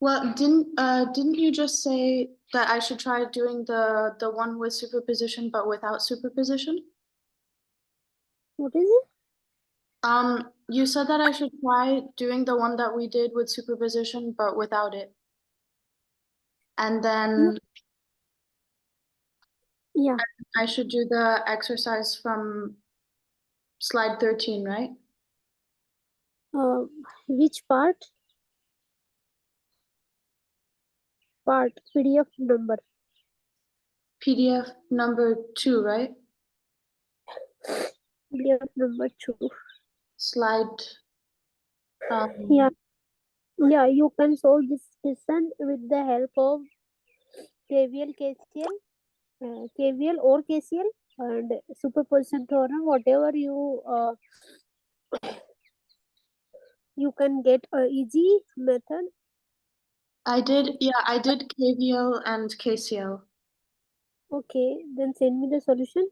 Well, didn't you just say that I should try doing the one with superposition but without superposition? What is it? You said that I should try doing the one that we did with superposition but without it. And then Yeah. I should do the exercise from slide 13, right? Which part? PDF number. PDF number 2, right? PDF number 2. Slide. Yeah. Yeah, you can solve this question with the help of KVL, KCL, KVL or KCL and superposition theorem, whatever you can get a easy method. I did KVL and KCL. Okay, then send me the solution.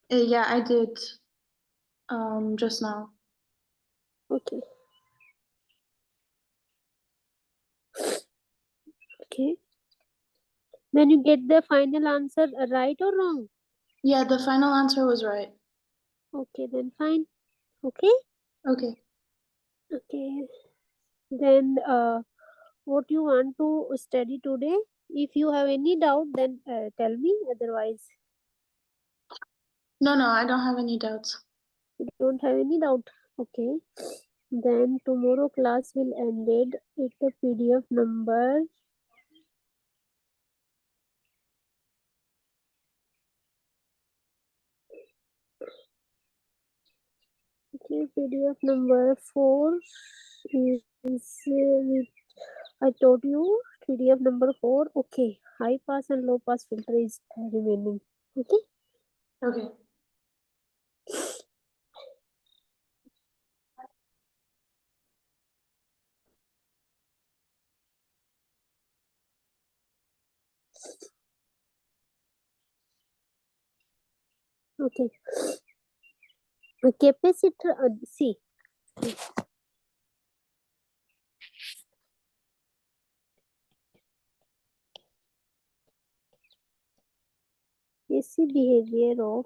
Yeah, I did just now. Okay. Okay. Then you get the final answer right or wrong? Yeah, the final answer was right. Okay, then fine. Okay? Okay. Okay. Then what you want to study today? If you have any doubt, then tell me. Otherwise, No, I don't have any doubts. you don't have any doubt. Okay. Then tomorrow class will ended with the PDF number. Okay, PDF number 4 is I told you PDF number 4. Okay, high pass and low pass filter is remaining. Okay. Okay. Okay. A capacitor. See. AC behavior of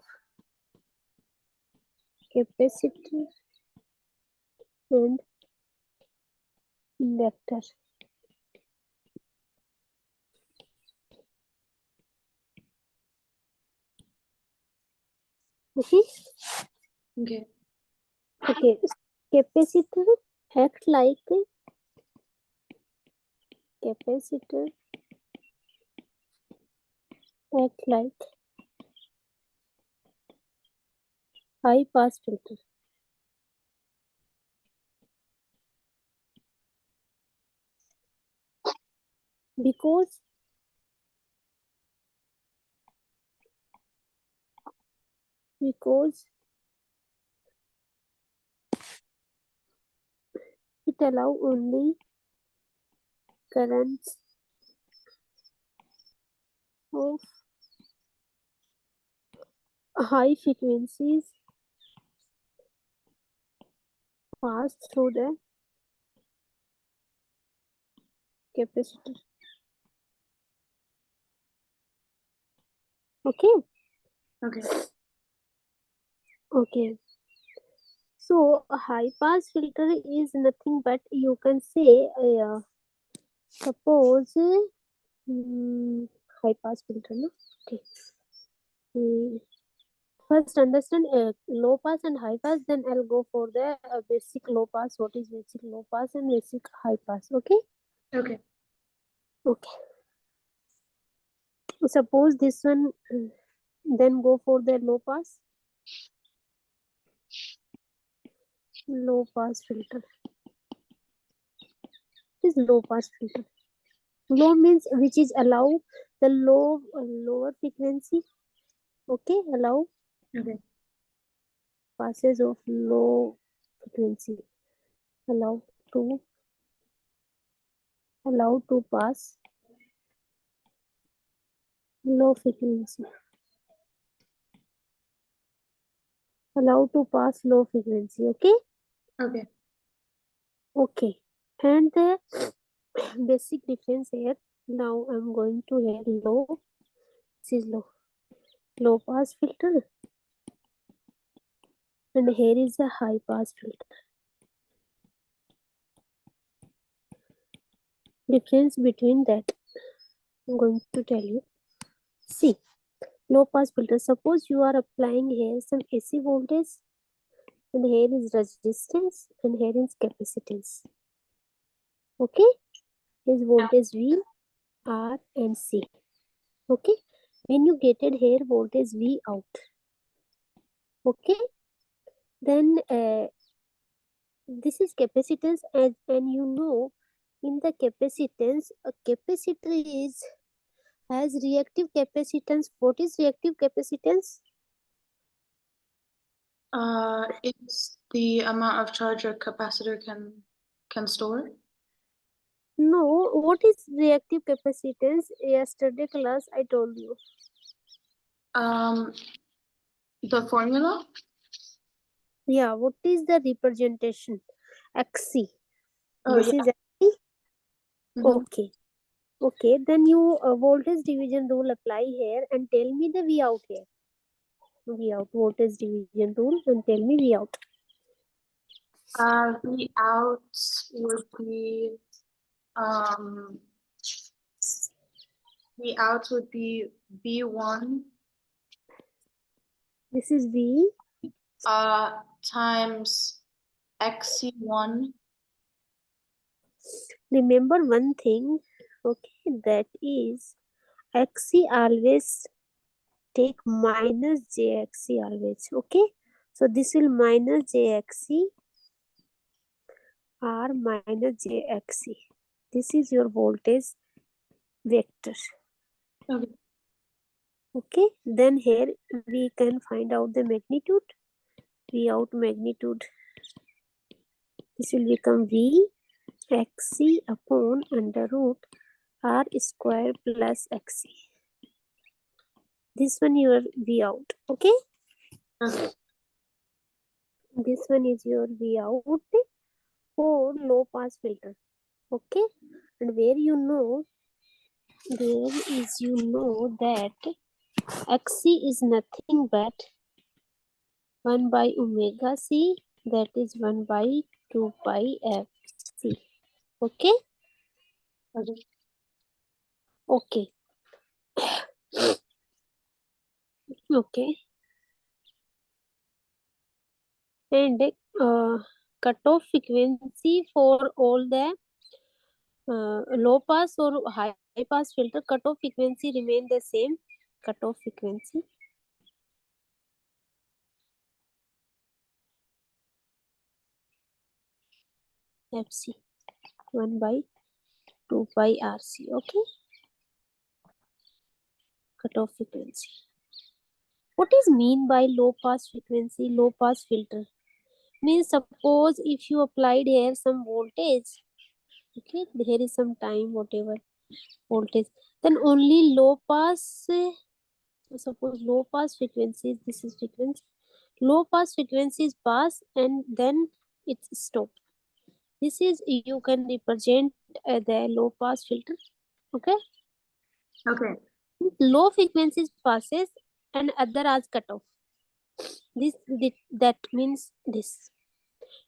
capacitor and inductor. Okay. Okay. Okay. Capacitor act like high pass filter. Because it allow only currents of high frequencies pass through the capacitor. Okay. Okay. Okay. So a high pass filter is nothing but you can say suppose high pass filter. No? Okay. First understand low pass and high pass, then I'll go for the basic low pass. What is basic low pass and basic high pass? Okay. Okay. Okay. Suppose this one, then go for the low pass. Low pass filter. This is low pass filter. Low means which is allow the lower frequency. Okay, allow Okay. passes of low frequency. Allow to pass low frequency. Allow to pass low frequency. Okay. Okay. Okay. And basic difference here. Now I'm going to here low. This is low pass filter, and here is a high pass filter. Difference between that I'm going to tell you. See, low pass filter. Suppose you are applying here some AC voltage, and here is resistance, and here is capacitance. Okay, is voltage V, R, and C. Okay, when you get it here voltage V out. Okay, then this is capacitance, and you know in the capacitance a capacitor is has reactive capacitance. What is reactive capacitance? It's the amount of charge a capacitor can store. No, what is reactive capacitance? Yesterday class I told you. The formula? Yeah, what is the representation? XC. Oh, This yeah. is XC. Mhm. Okay. Okay, then you voltage division rule apply here and tell me the V out here. V out, voltage division rule, and tell me V out. The out would be the out would be V1 This is V. times XC1. Remember one thing, okay, that is XC always take minus JXC always, okay. So this will minus JXC or minus JXC. This is your voltage vector. Okay. Okay, then here we can find out the magnitude. V out magnitude. This will become V XC upon under root R square plus XC. This one your V out. Okay. Okay. This one is your V out for low pass filter. Okay. And where you know that XC is nothing but 1 by omega C, that is 1 by 2 pi FC. Okay. Okay. Okay. Okay. And cutoff frequency for all the low pass or high pass filter, cutoff frequency remain the same. Cutoff frequency FC 1 by 2 pi RC. Okay. Cutoff frequency. What is mean by low pass frequency? Low pass filter means suppose if you applied here some voltage, okay, here is some time whatever voltage, then only low pass suppose low pass frequencies, this is frequency, low pass frequencies pass and then it's stop. This is you can represent the low pass filter. Okay. Okay. Low frequencies passes and other as cut off. That means this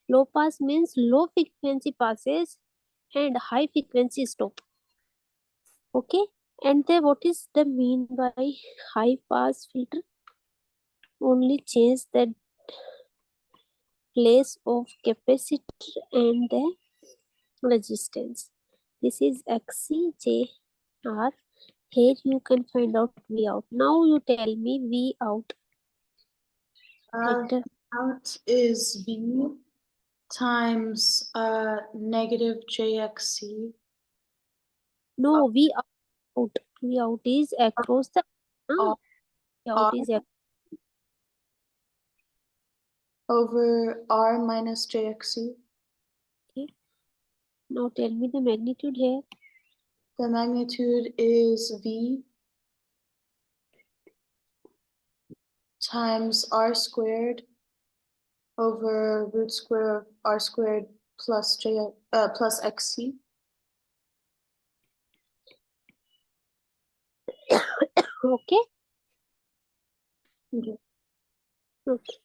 low pass means low frequency passes and high frequency stop. Okay. And then what is the mean by high pass filter? Only change the place of capacitor and the resistance. This is XCJR. Here you can find out V out. Now you tell me V out. Vector. Out is V times negative JXC. No, V out. V out is across the. R, V out is over R minus JXC. okay. Now tell me the magnitude here. The magnitude is V times R squared over root square of R squared plus plus XC. Okay. Okay. Okay.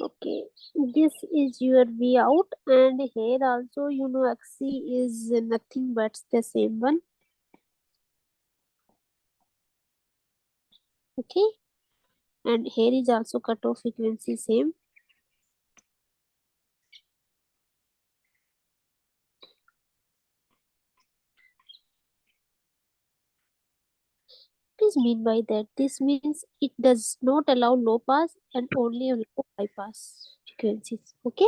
Okay, this is your V out, and here also XC is nothing but the same one. Okay, and here is also cutoff frequency same. What is mean by that? This means it does not allow low pass and only allow high pass frequencies. Okay,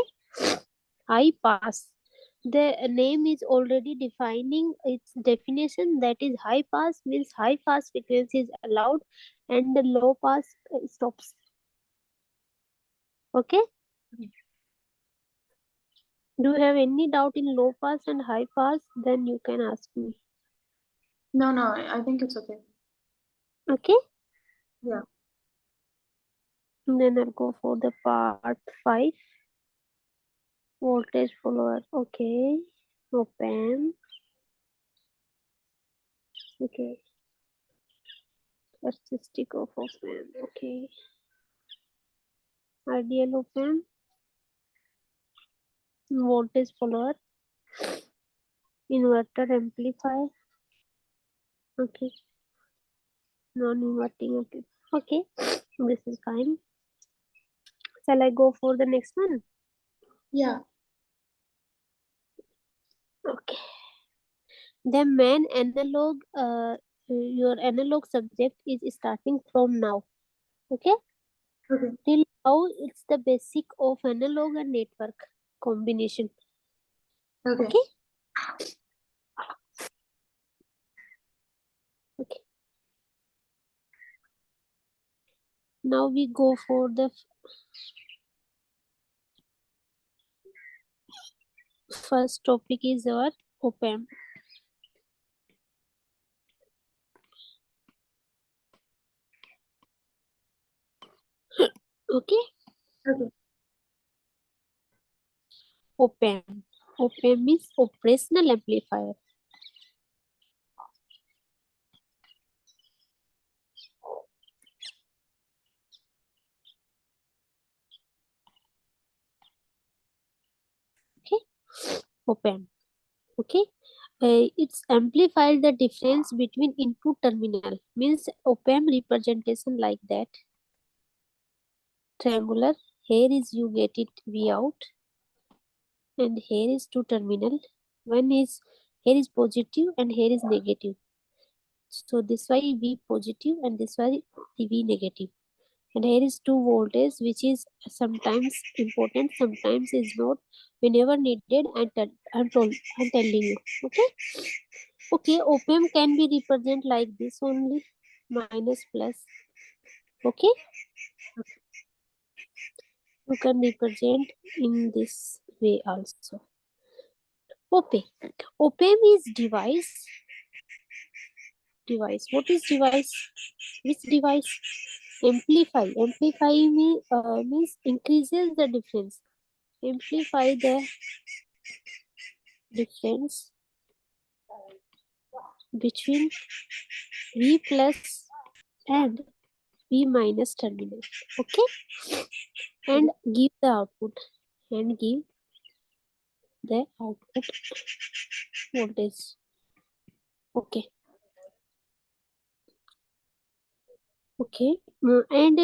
high pass. The name is already defining its definition, that is high pass means high pass frequency is allowed and the low pass stops. Okay. Do you have any doubt in low pass and high pass? Then you can ask me. No, I think it's okay. Okay. Yeah. And then I'll go for the part 5. Voltage follower. Okay. Open. Okay. Characteristic of open. Okay. Ideal open. Voltage follower. Inverter amplifier. Okay. Non-inverting amplifier. Okay. This is fine. Shall I go for the next one? Yeah. Okay. The main analog, your analog subject is starting from now. Okay. Okay. Till now, it's the basic of analog and network combination. Okay. Okay. Okay. Now we go for the first topic is our op-amp. Okay. Okay. Op-amp. Op-amp means operational amplifier. Okay. Op-amp. Okay. It's amplified the difference between input terminal, means op-amp representation like that. Triangular. Here is you get it V out, and here is two terminal. One is here is positive and here is negative. So this why V positive and this why V negative. And here is two voltage, which is sometimes important, sometimes is not. Whenever needed, I'm telling you. Okay. Okay, op-amp can be represented like this only, minus plus. Okay, you can represent in this way also. Op-amp is device. What is device? Which device? Amplify means increases the difference. Amplify the difference between V plus and V minus terminal. Okay, and give the output voltage. Okay. Okay. And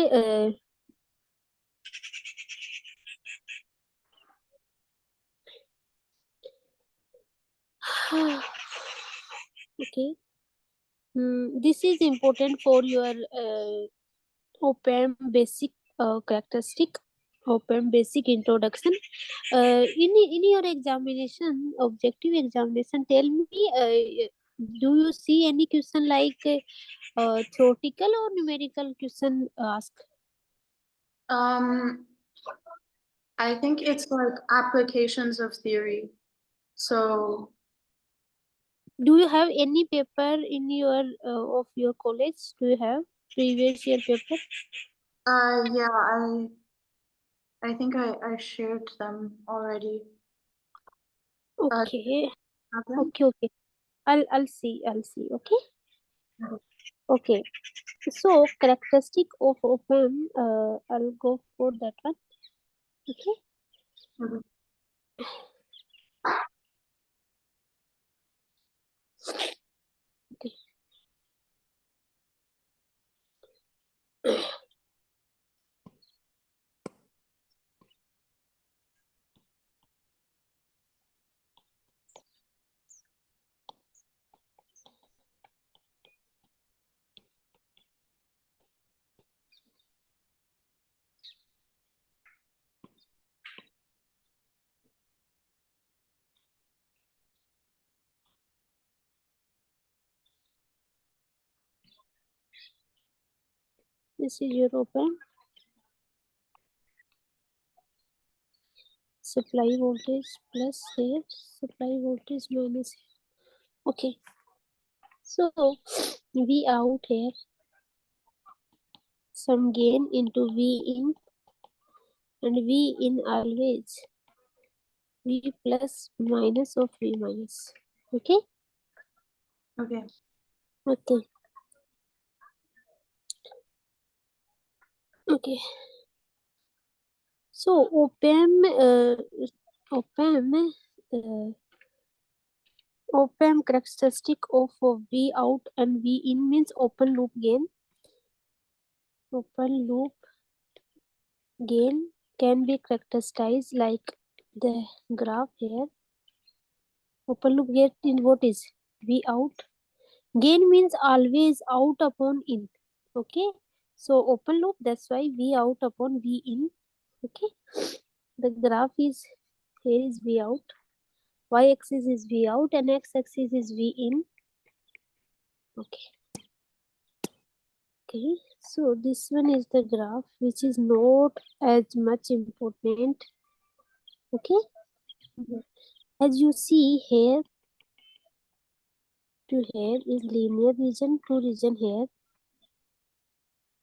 okay. This is important for your op-amp basic characteristic, op-amp basic introduction. In your examination, objective examination, tell me, do you see any question like theoretical or numerical question asked? I think it's like applications of theory. So Do you have any paper in your of your college? Do you have previous year paper? yeah, I think I shared them already. Okay. Have them? Okay. I'll see. Okay. Okay. So characteristic of op-amp, I'll go for that one. Okay. Mhm. Okay. This is your op-amp. Supply voltage plus here, supply voltage minus here. Okay. So V out here, some gain into V in, and V in always V plus minus of V minus. Okay. Okay. Okay. Okay. So op-amp, op-amp characteristic of V out and V in means open loop gain. Open loop gain can be characterized like the graph here. Open loop gain in what is V out. Gain means always out upon in. Okay. So open loop, that's why V out upon V in. Okay. The graph is here is V out. Y axis is V out and X axis is V in. Okay. Okay. So this one is the graph which is not as much important. Okay. As you see here to here is linear region to region here.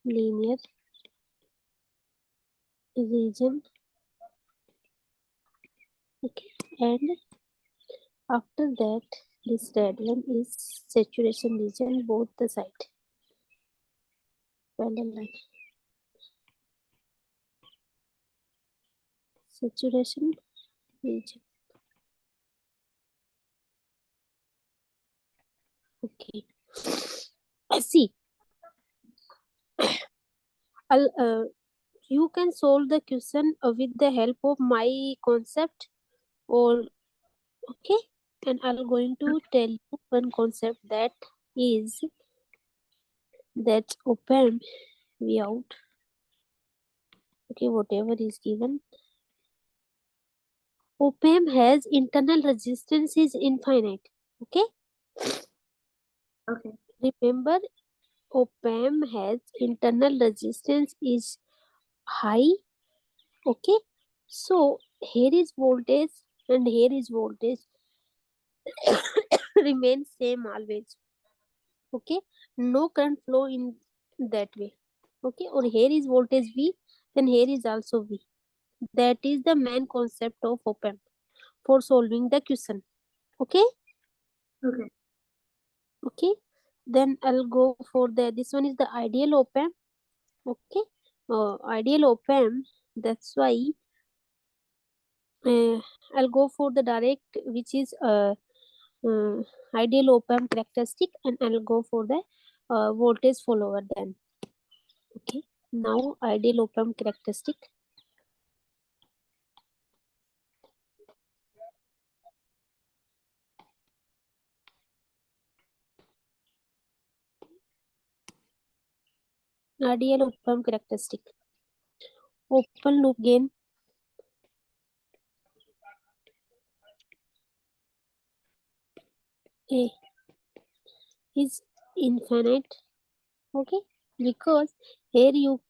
Linear region. Okay. And after that this radian is saturation region both the side. Parallel line. Saturation region. Okay. See, you can solve the question with the help of my concept, or okay, and I'm going to tell you one concept that is that op-amp V out. Okay, whatever is given. Op-amp has internal resistance is infinite. Okay. Okay. Remember, op-amp has internal resistance is high. Okay. So here is voltage and here is voltage remain same always. Okay. No current flow in that way. Okay. Or here is voltage V, then here is also V. That is the main concept of op-amp for solving the question. Okay. Okay. Okay. Then I'll go for this one is the ideal op-amp. Okay. Ideal op-amp, that's why I'll go for the direct which is ideal op-amp characteristic, and I'll go for the voltage follower then. Okay. Now ideal op-amp characteristic. Ideal op-amp characteristic. Open loop gain A is infinite. Okay. Because here you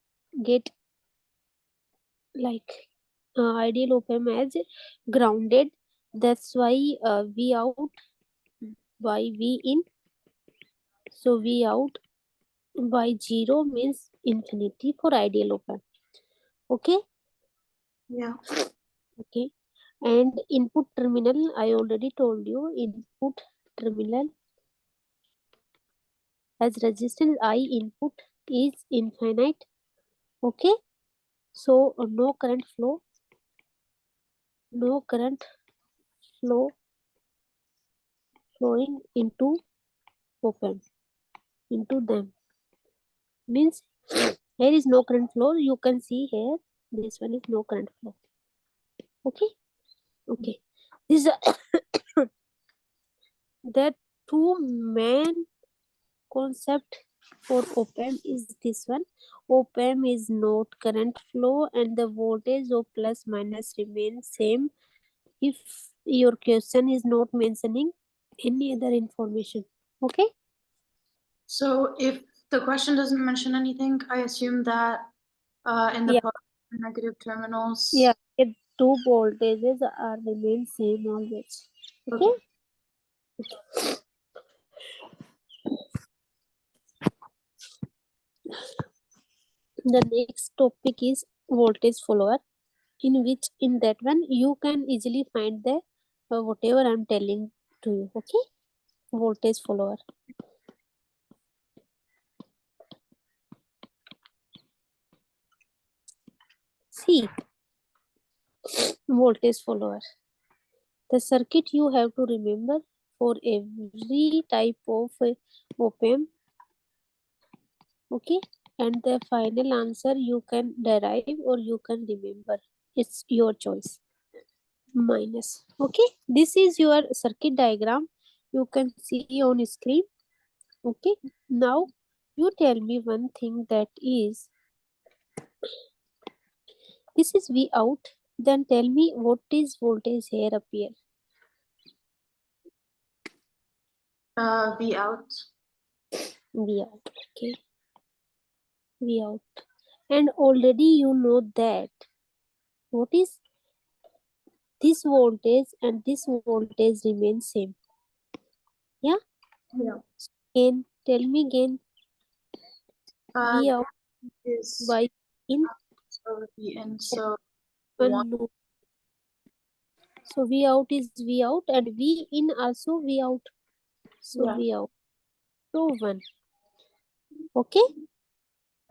get like ideal op-amp as grounded. That's why V out by V in. So V out by 0 means infinity for ideal op-amp. Okay. Yeah. Okay. And input terminal, I already told you, input terminal as resistance I input is infinite. Okay, so no current flow flowing into open into them, means here is no current flow. You can see here, this one is no current flow. Okay, this the two main concept for op-amp is this one. Op-amp is not current flow and the voltage of plus minus remains same if your question is not mentioning any other information. Okay, So if the question doesn't mention anything, I assume that in the yeah, positive and negative terminals. yeah, the two voltages are remain same always. Okay, the next topic is voltage follower, in which in that one you can easily find the whatever I'm telling to you. Okay, voltage follower. See, voltage follower, the circuit you have to remember for every type of op-amp. Okay, and the final answer you can derive or you can remember, it's your choice. Minus. Okay, this is your circuit diagram, you can see on screen. Okay, now you tell me one thing, that is, this is V out, then tell me what is voltage here appear. V out. V out. Okay, V out, and already you know that what is this voltage and this voltage remain same. Yeah, Yeah. again tell me again. V out Is by in over V in. So one one. loop. So V out is V out and V in also V out. So Yeah. V out. So 1. Okay.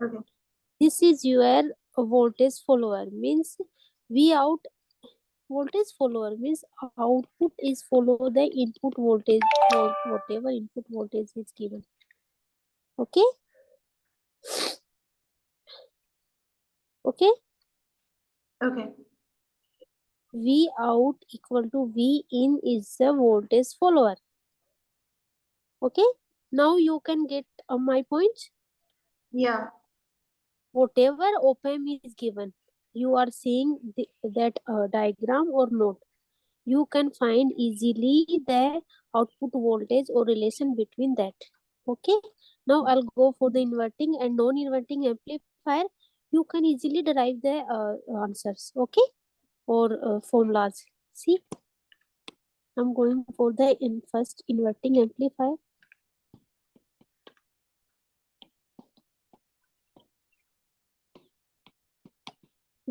Okay. This is your voltage follower, means V out voltage follower means output is follow the input voltage, whatever input voltage is given. Okay. Okay. Okay. V out equal to V in is the voltage follower. Okay. Now you can get my point. Yeah. Whatever op-amp is given, you are seeing that diagram or not, you can find easily the output voltage or relation between that. Okay, now I'll go for the inverting and non-inverting amplifier. You can easily derive the answers. Okay, or formulas. See, I'm going for the first inverting amplifier.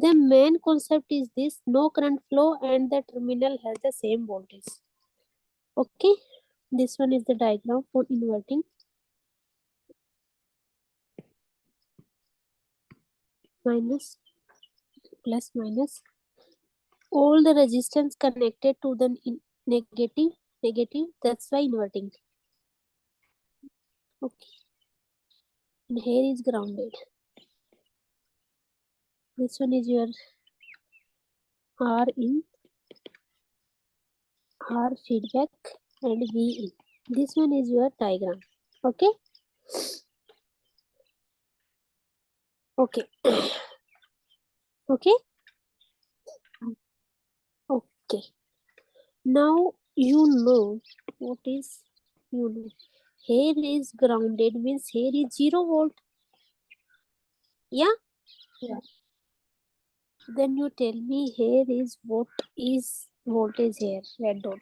The main concept is this: no current flow and the terminal has the same voltage. Okay, this one is the diagram for inverting. Minus, plus, minus. All the resistance connected to the negative. That's why inverting. Okay, and here is grounded. This one is your R in, R feedback, and V in. This one is your diagram. Okay. Okay. Okay. Okay. Now you know what is, you know. Here is grounded means here is 0 volt. Yeah. Yeah. Then you tell me here is what is voltage here, red dot.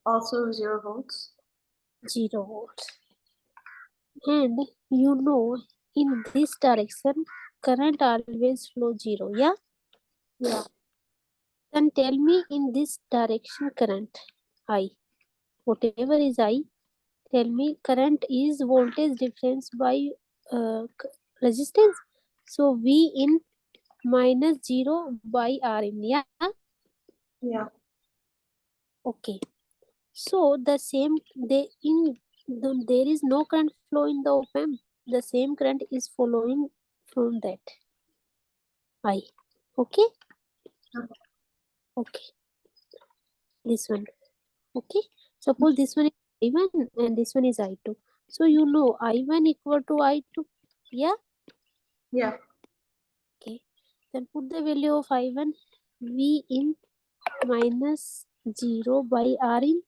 Also 0 volts. 0 volts. And you know in this direction current always flow 0. Yeah. Yeah. Then tell me in this direction current I. Whatever is I, Tell me, current is voltage difference by resistance. So V in minus 0 by R in. Yeah. Yeah. Okay. So the same there is no current flow in the op-amp. The same current is following from that I. Okay. Okay. Okay. This one. Okay. Suppose this one is I1 and this one is I2. So you know I1 equal to I2. Yeah. Yeah. Okay. Then put the value of I1 V in minus 0 by R in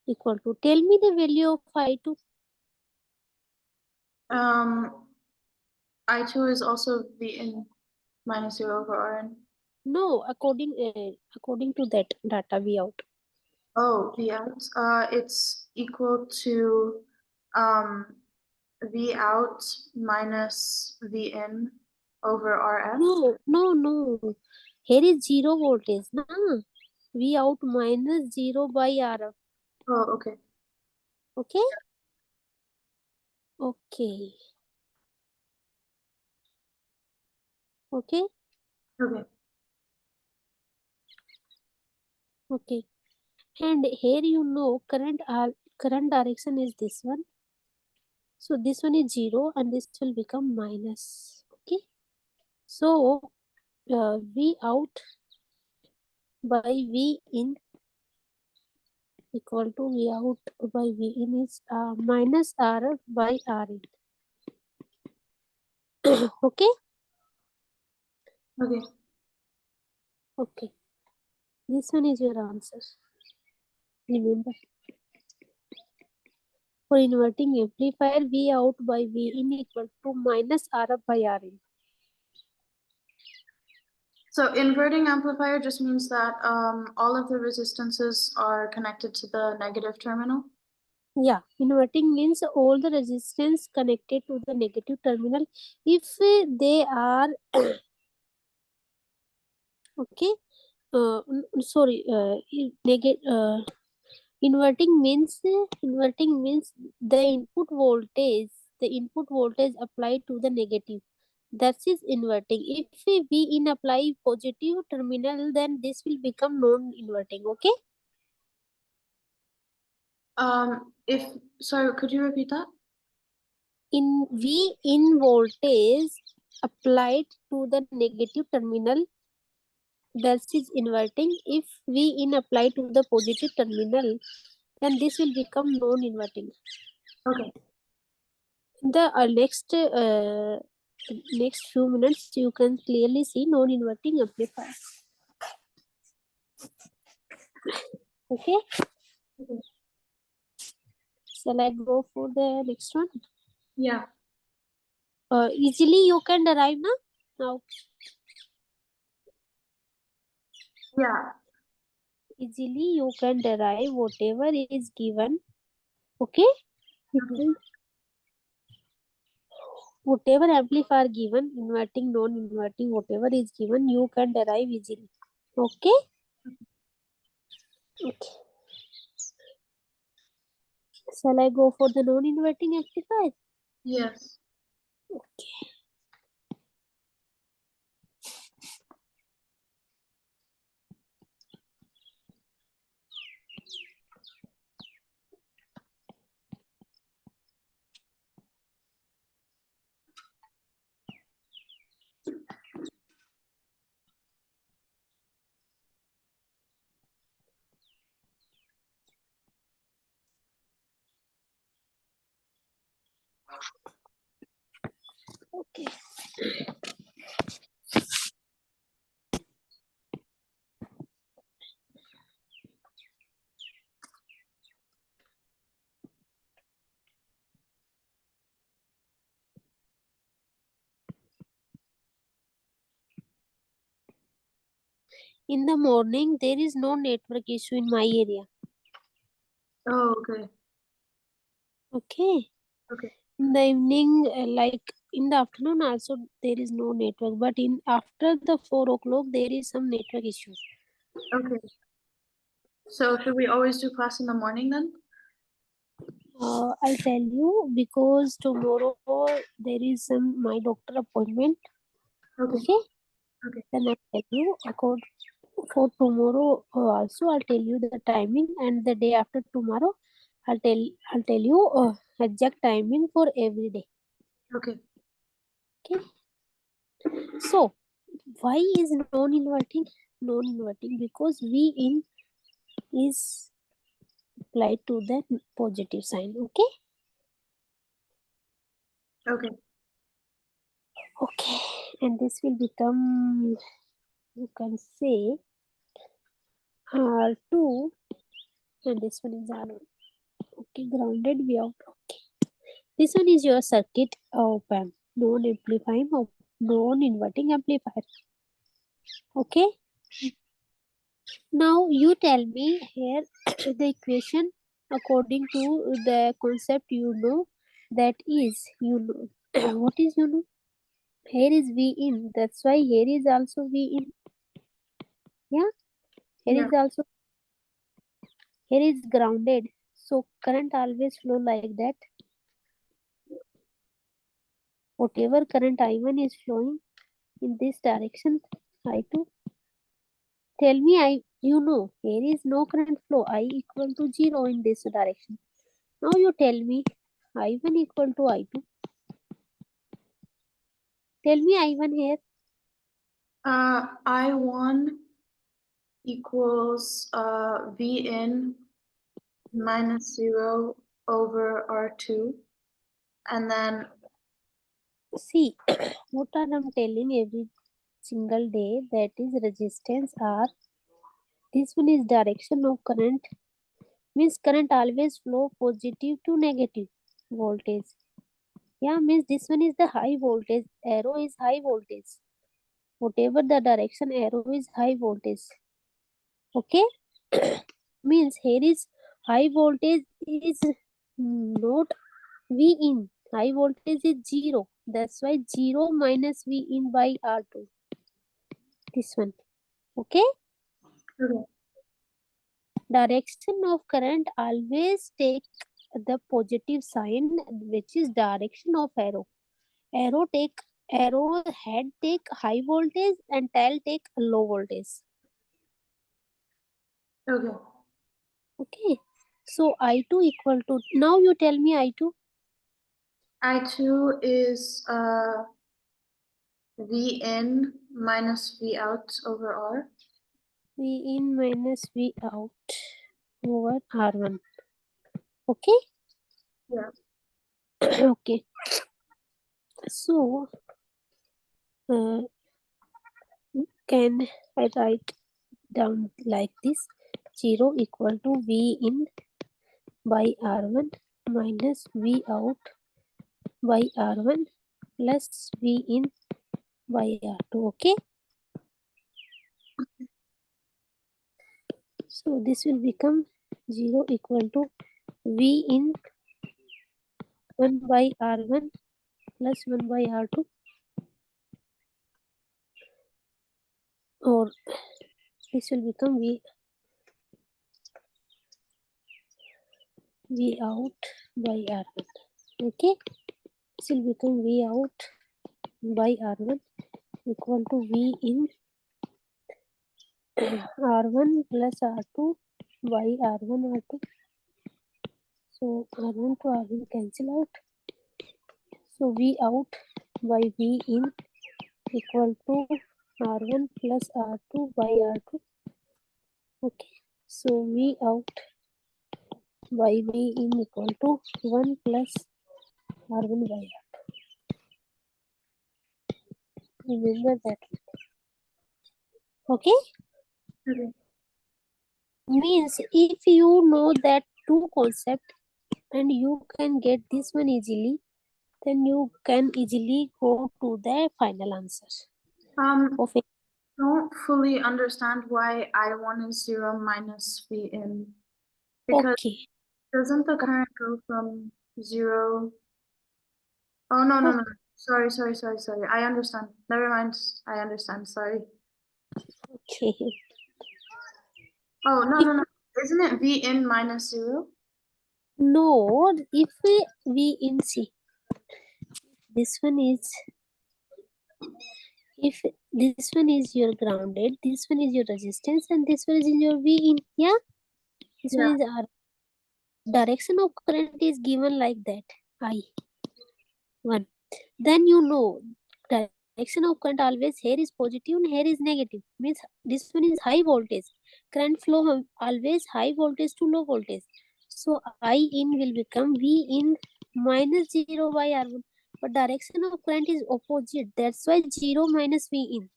equal to. Tell me the value of I2. I2 is also V in minus 0 over Rn. No, according to that data V out. Oh, V out. It's equal to V out minus V in over RF. No. Here is 0 voltage. Na? V out minus 0 by RF. Oh, okay. Okay? Okay. Okay? Okay. Okay. And here you know current direction is this one. So this one is 0 and this will become minus. Okay? So V out by V in equal to V out by V in is minus RF by R in. Okay? Okay. Okay. This one is your answer. Remember. For inverting amplifier, V out by V in equal to minus RF by R in. So inverting amplifier just means that all of the resistances are connected to the negative terminal. Yeah, inverting means all the resistance connected to the negative terminal. If they are okay, sorry, inverting means the input voltage applied to the negative. That is inverting. If we in apply positive terminal, then this will become non-inverting. Okay. If sorry, could you repeat that? In V in voltage applied to the negative terminal, that is inverting. If V in apply to the positive terminal, then this will become non-inverting. Okay. The next few minutes you can clearly see non-inverting amplifier. Okay. Okay. Shall I go for the next one? Yeah. Easily you can derive now. Yeah. Easily you can derive whatever is given. Okay. Okay. Whatever amplifier given, inverting, non-inverting, whatever is given, you can derive easily. Okay. Okay. Shall I go for the non-inverting amplifier? Yes. Okay. Okay. In the morning, there is no network issue in my area. Oh, okay. Okay. Okay. In the evening, like in the afternoon, also there is no network. But in after the 4 o'clock, there is some network issue. Okay. So should we always do class in the morning then? I'll tell you because tomorrow there is my doctor appointment. Okay. Okay. Okay. Then I'll tell you for tomorrow also. I'll tell you the timing, and the day after tomorrow, I'll tell you exact timing for every day. Okay. Okay. So why is non-inverting? Non-inverting because V in is applied to the positive sign. Okay. Okay. Okay. And this will become, you can say, R2, and this one is R1. Okay, grounded we out. Okay. This one is your circuit op-amp, non-inverting amplifier. Okay. Now you tell me here the equation according to the concept you know, that is you know. What is you know? Here is V in. That's why here is also V in. Yeah. Here is also, here is grounded. So current always flow like that. Whatever current I1 is flowing in this direction, I2. Tell me, you know, here is no current flow. I equal to 0 in this direction. Now you tell me I1 equal to I2. Tell me I1 here. I1 equals V in minus 0 over R2. And then See, what are I'm telling every single day, that is resistance R. This one is direction of current. Means current always flow positive to negative voltage. Yeah, means this one is the high voltage. Arrow is high voltage. Whatever the direction, arrow is high voltage. Okay. Means here is high voltage is not V in. High voltage is 0. That's why 0 minus V in by R2. This one. Okay. Direction of current always take the positive sign, which is direction of arrow. Arrow head take high voltage and tail take low voltage. okay. Okay. So I2 equal to, now you tell me I2. I2 is V in minus V out over R. V in minus V out over R1. Okay. Yeah. Okay. So can I write down like this? 0 equal to V in by R1 minus V out by R1 plus V in by R2. Okay. So this will become 0 equal to V in 1 by R1 plus 1 by R2, or this will become V out by R1. Okay. This will become V out by R1 equal to V in R1 plus R2 by R1 R2. So R1 to R1 cancel out. So V out by V in equal to R1 plus R2 by R2. Okay. So V out by V in equal to 1 plus R1 by R2. Remember that. Okay. Okay. Means if you know that two concept and you can get this one easily, then you can easily go to the final answer. Of it. Don't fully understand why I1 is 0 minus V in. Because Okay. doesn't the current go from 0? Oh, no. Sorry. I understand. Never mind. I understand. Sorry. Okay. Oh, no. Isn't it V in minus 0? No, if we in see, this one is, if this one is your grounded, this one is your resistance, and this one is your V in, yeah? This Yeah. one is our direction of current is given like that, I1. Then you know, direction of current always here is positive and here is negative. Means this one is high voltage. Current flow always high voltage to low voltage. So I in will become V in minus 0 by R1. But direction of current is opposite. That's why 0 minus V in.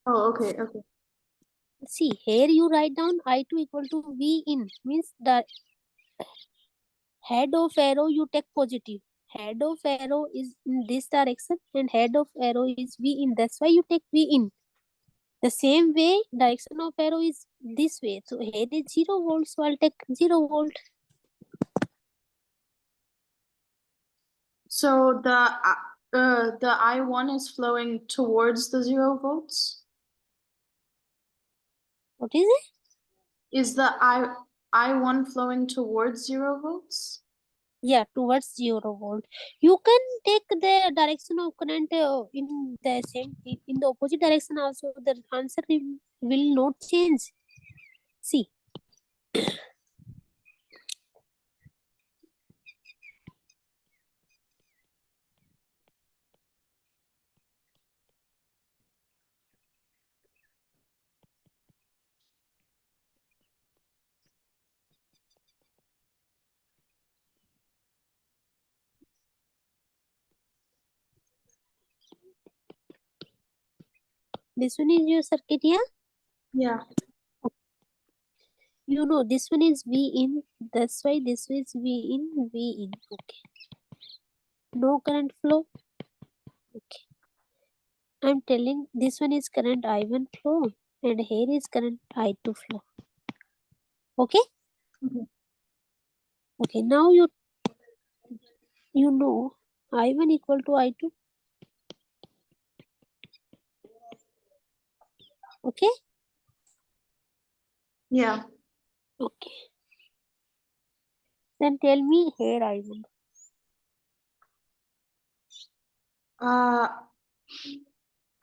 Oh, okay, okay. See, here you write down I2 equal to V in. Means the head of arrow you take positive. Head of arrow is in this direction and head of arrow is V in. That's why you take V in. The same way, direction of arrow is this way. So here is 0 volts, so I'll take 0 volt. So the I1 is flowing towards the 0 volts? What is it? Is the I1 flowing towards 0 volts? Yeah, towards 0 volt. You can take the direction of current in the same, in the opposite direction also. The answer will not change. See. This one is your circuit, yeah? Yeah. You know, this one is V in. That's why this is V in, V in. Okay. No current flow. Okay. I'm telling this one is current I1 flow and here is current I2 flow. Okay? Okay. Okay, now you know I1 equal to I2. Okay? Yeah. Okay. Then tell me here I1.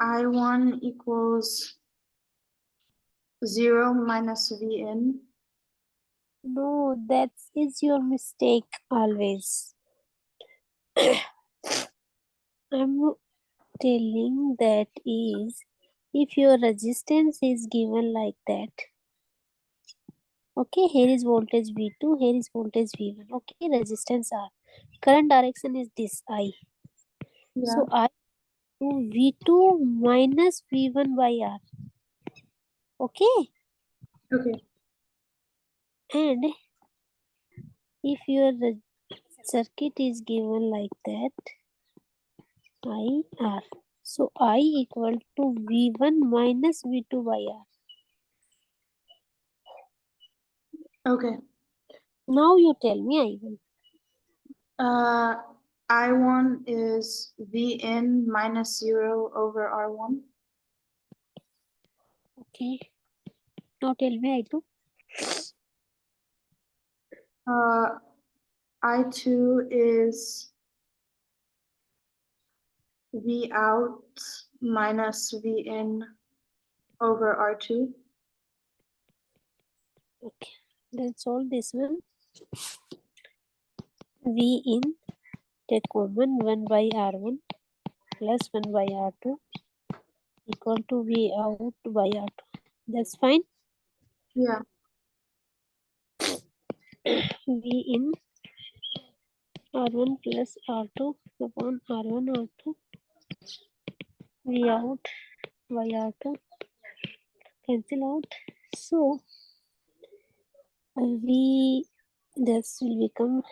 I1 equals 0 minus V in. No, that is your mistake always. I'm telling that is if your resistance is given like that. Okay, here is voltage V2, here is voltage V1. Okay, resistance R. Current direction is this I. Yeah. So I to V2 minus V1 by R. Okay, Okay. and if your circuit is given like that, I R. So I equal to V1 minus V2 by R. Okay. Now you tell me I1. I1 is V in minus 0 over R1. Okay. Now tell me I2. I2 is V out minus V in over R2. Okay. Then solve this one. V in, take common 1 by R1 plus 1 by R2 equal to V out by R2. That's fine. Yeah. V in R1 plus R2 upon R1 R2. V out by R2 cancel out. So V this will become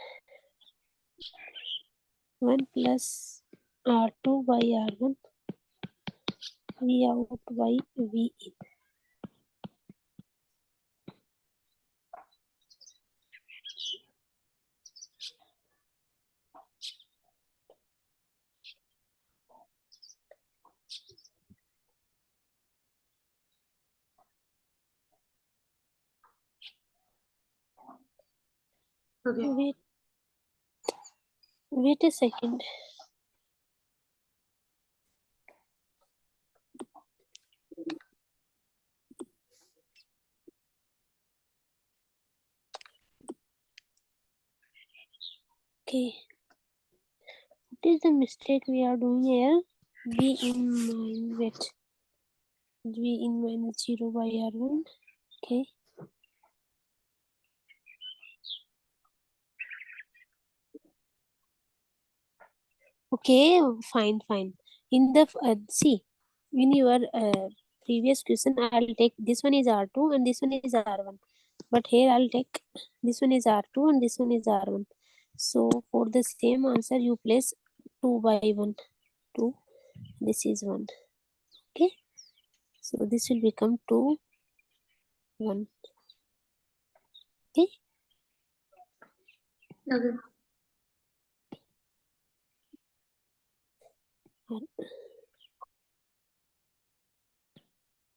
1 plus R2 by R1 V out by V in. Okay. Wait a second. Okay. What is the mistake we are doing here? V in mind, wait. V in minus 0 by R1. Okay. Okay, fine. In the see, in your previous question, I'll take this one is R2 and this one is R1. But here I'll take this one is R2 and this one is R1. So for the same answer, you place 2 by 1. 2. This is 1. Okay. So this will become 2, 1. Okay. Okay. R1,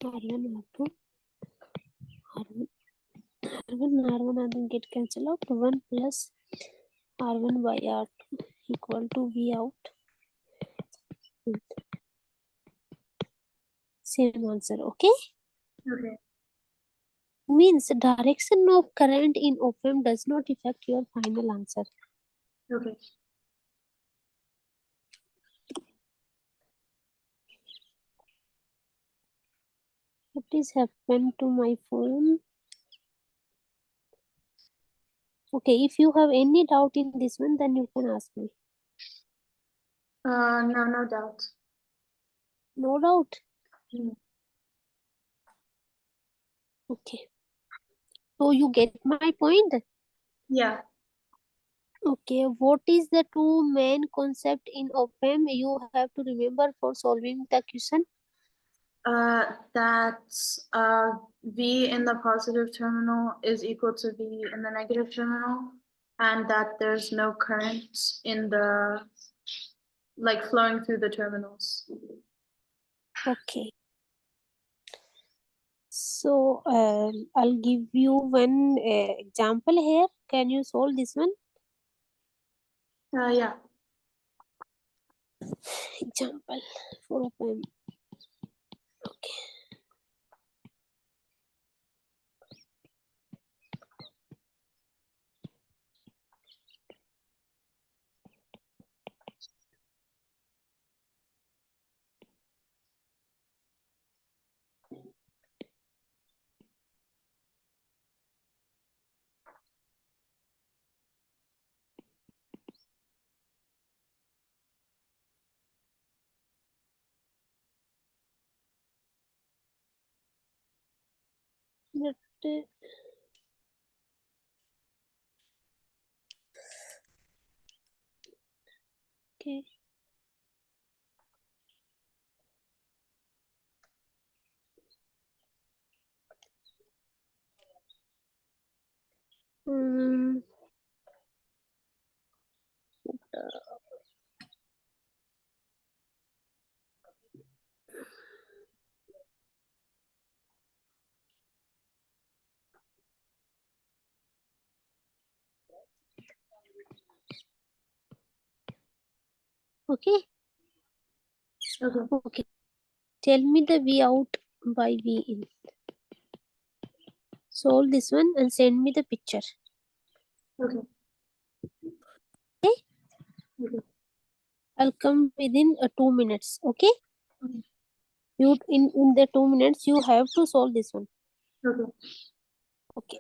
R2, R1, R1 get cancelled out. 1 plus R1 by R2 equal to V out. Same answer. Okay. Okay. Means direction of current in op-amp does not affect your final answer. Okay. What is happened to my phone? Okay, if you have any doubt in this one, then you can ask me. No doubt. No doubt. Mm. Okay. So you get my point? Yeah. Okay. What is the two main concept in op-amp you have to remember for solving the question? That V in the positive terminal is equal to V in the negative terminal, and that there's no current in the like flowing through the terminals. Okay. So I'll give you one example here. Can you solve this one? Yeah. Example for op-amp. Okay. But, okay. Okay. Okay. Tell me the V out by V in. Solve this one and send me the picture. Okay. Okay. Okay. I'll come within 2 minutes. Okay. Okay. You in the 2 minutes you have to solve this one. Okay. Okay.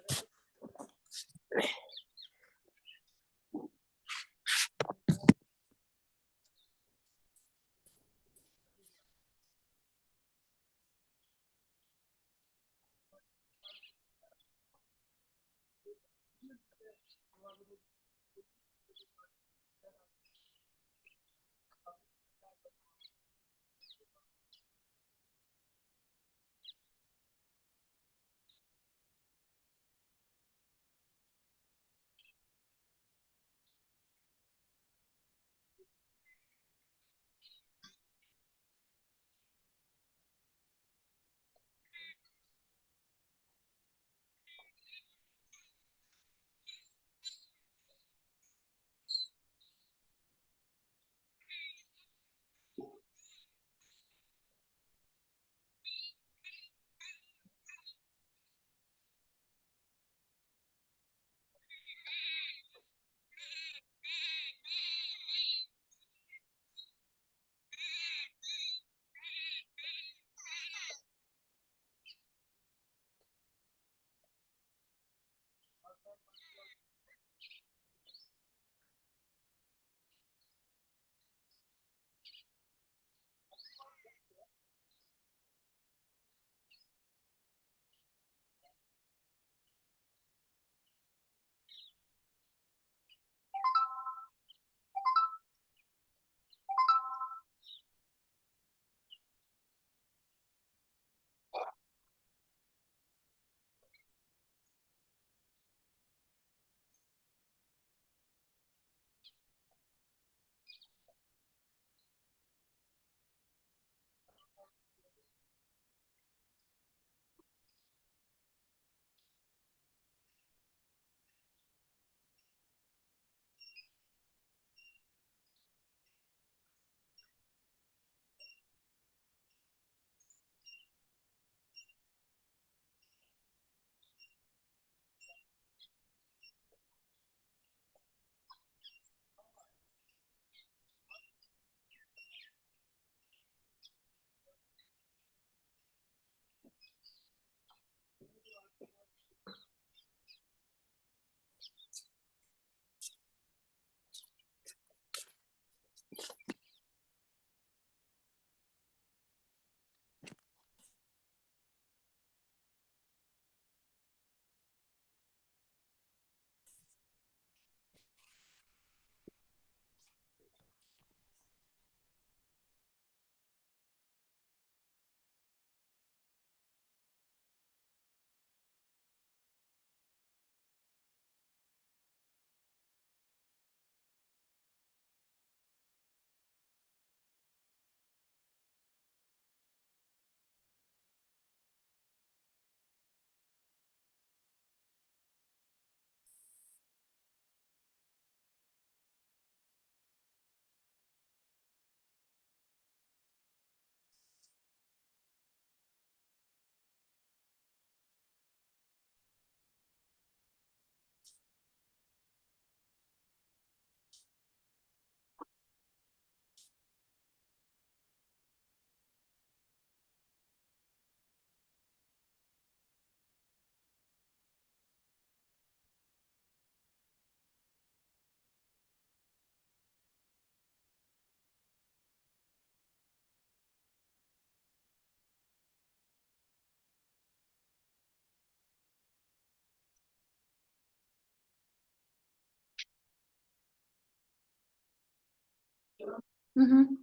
Mm-hmm.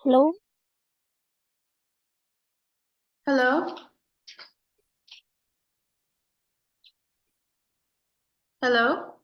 Hello? Hello? Hello?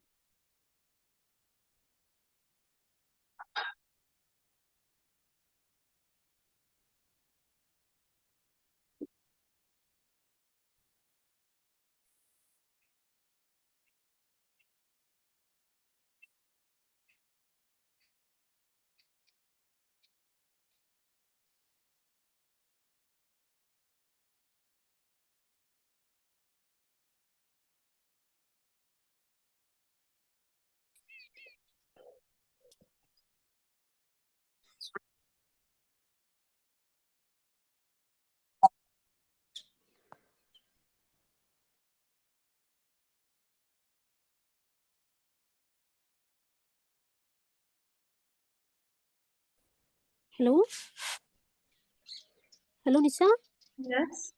Hello? Hello, Nisha? Yes.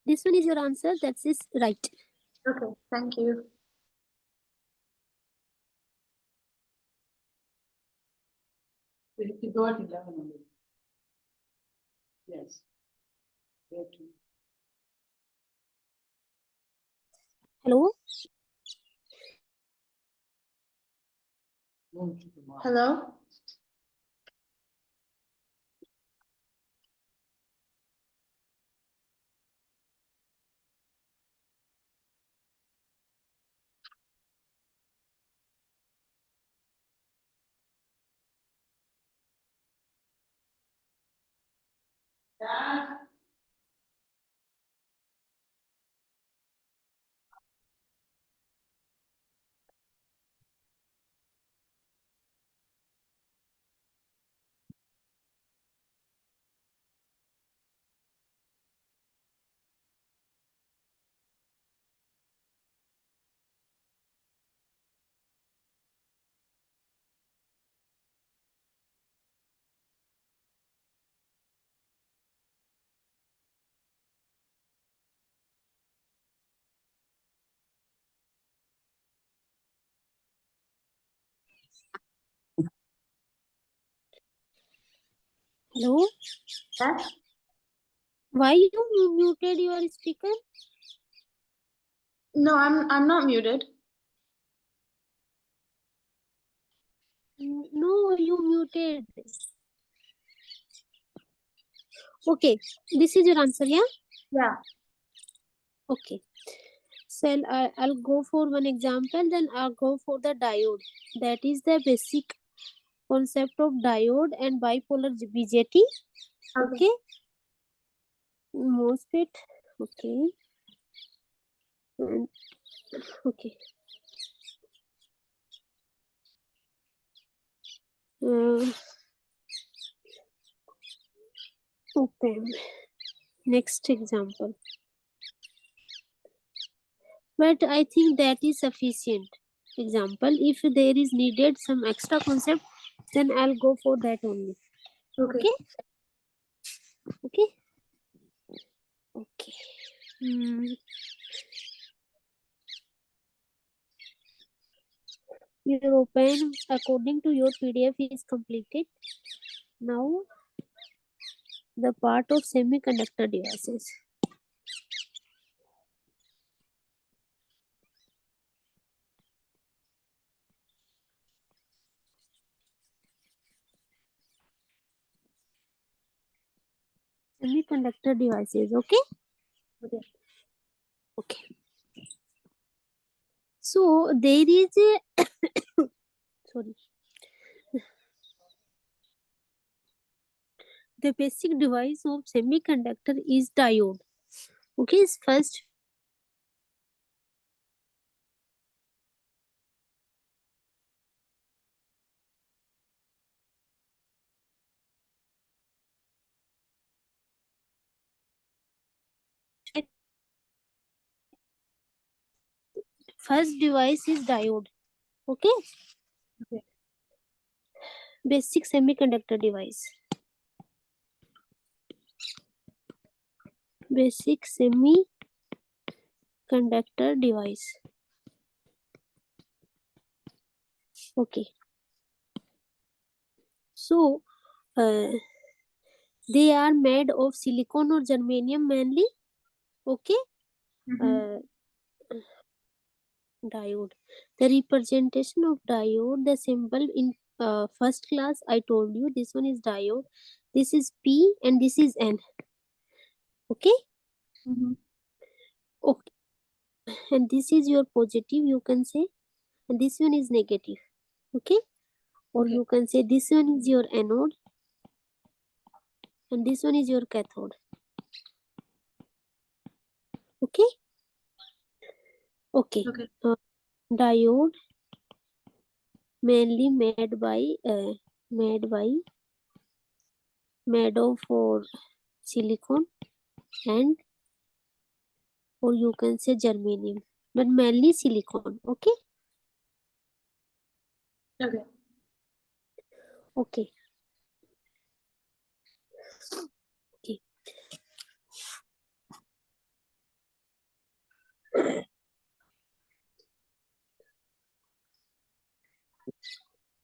This one is your answer. That is right. Okay, thank you. You go at 11 only. Yes. Okay. Hello? Move to the mark. Hello? Hello? Yes? Why you muted your speaker? No, I'm not muted. No, you muted. Okay, this is your answer, yeah? Yeah. Okay. So I'll go for one example, then I'll go for the diode. That is the basic concept of diode and bipolar BJT. Okay. MOSFET. Okay. And okay. Open. Next example. But I think that is sufficient example. If there is needed some extra concept, then I'll go for that only. Okay. Okay. Okay. Okay. Your open according to your PDF is completed. Now the part of semiconductor devices. Semiconductor devices. Okay. Okay. Okay. So there is a sorry. The basic device of semiconductor is diode. Okay, first device is diode. Okay. Okay. Basic semiconductor device. Basic semiconductor device. Okay. So they are made of silicon or germanium mainly. Okay. Diode. The representation of diode, the symbol in first class, I told you this one is diode. This is P and this is N. Okay. Okay. And this is your positive, you can say, and this one is negative. Okay. Or Okay. you can say this one is your anode and this one is your cathode. Okay. Okay. Diode mainly made of for silicon and or you can say germanium, but mainly silicon. Okay. Okay. Okay. Okay.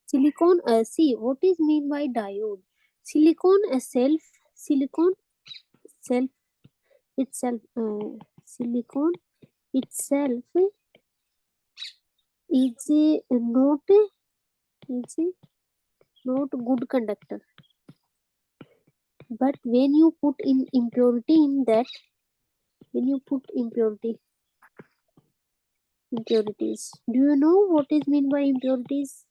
Silicon, see what is mean by diode. Silicon silicon self itself, silicon itself is not good conductor. But when you put in impurity in that, when you put impurities, do you know what is mean by impurities?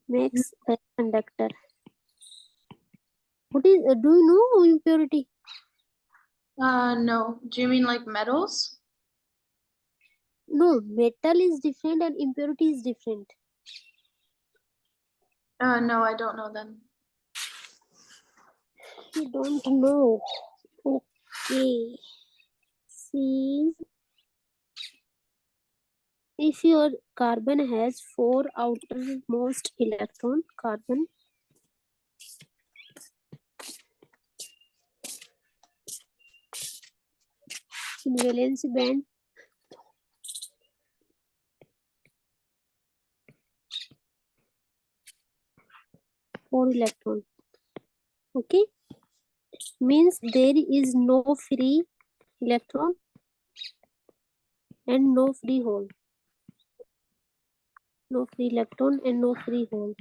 Makes a conductor. What is, do you know impurity? No. Do you mean like metals? No, metal is different and impurity is different. No, I don't know then. You don't know. Okay. See, if your carbon has 4 outermost electron, carbon in valence band, four electron. Okay, means there is no free electron and no free hole. No free electron and no free hole.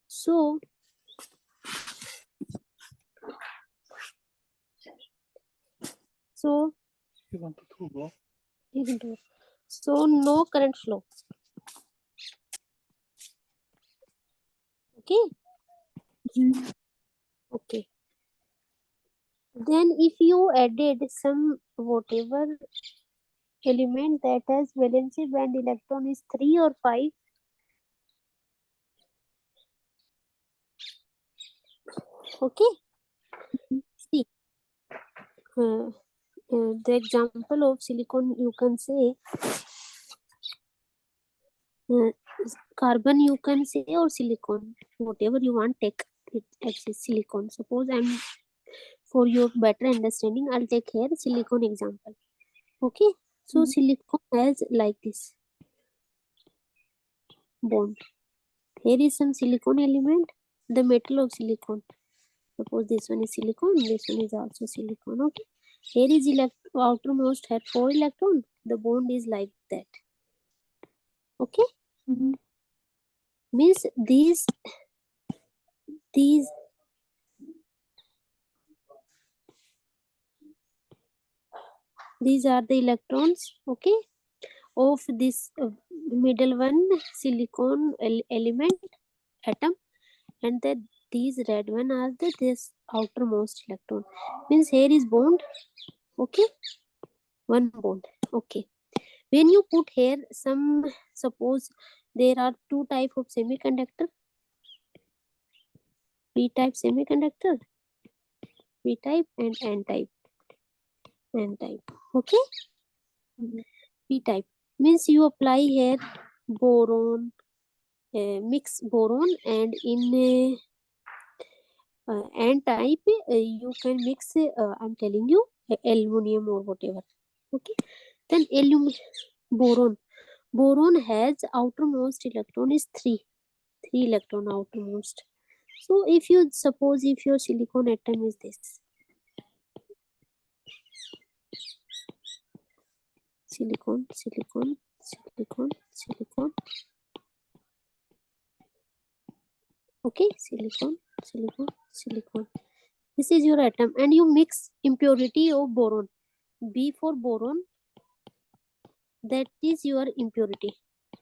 So You want to go? so no current flow. Okay. Okay. Then if you added some whatever element that has valency band electron is 3 or 5, okay. See, the example of silicon you can say carbon you can say or silicon, whatever you want, take it as silicon. Suppose I'm, for your better understanding, I'll take here silicon example. Okay, so silicon has like this bond. Here is some silicon element, the metal of silicon. Suppose this one is silicon, this one is also silicon. Okay, here is outermost had 4 electron, the bond is like that. Okay. Means these are the electrons, okay, of this middle one silicon element atom, and that these red one are this outermost electron. Means here is bond, okay, one bond. Okay, when you put here some, suppose there are 2 type of semiconductor, p type semiconductor, p type and n type. Okay. P type means you apply here boron, mix boron, and in n type you can mix I'm telling you aluminum or whatever. Okay, then boron has outermost electron is 3. 3 electron outermost. So if you suppose if your silicon atom is this, silicon, silicon, silicon, silicon, okay, silicon, silicon, silicon. This is your atom, and you mix impurity of boron. B for boron, that is your impurity.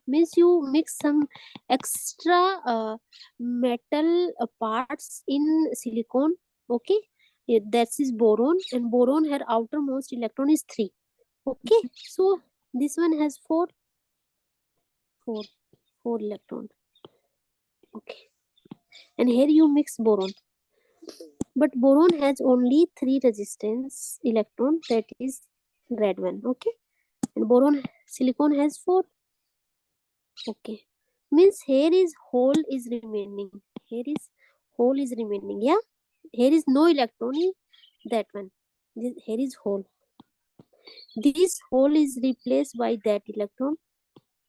Means you mix some extra metal parts in silicon. Okay, that is boron, and boron her outermost electron is 3. Okay, so this one has 4 electron. Okay, and here you mix boron, but boron has only 3 resistance electron, that is red one. Okay, and boron silicon has 4. Okay, means here is hole is remaining, here is hole is remaining. Yeah, here is no electron in that one. Here is hole. This hole is replaced by that electron,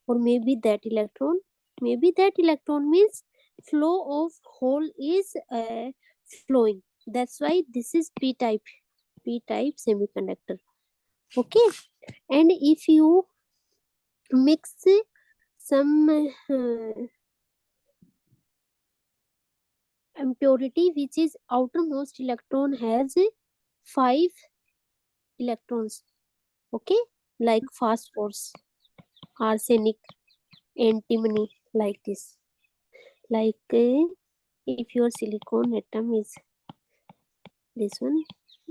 or maybe that electron. Maybe that electron means flow of hole is flowing. That's why this is p type semiconductor. Okay, and if you mix some impurity, which is outermost electron has 5 electrons. Okay, like phosphorus, arsenic, antimony, like this. Like if your silicon atom is this one.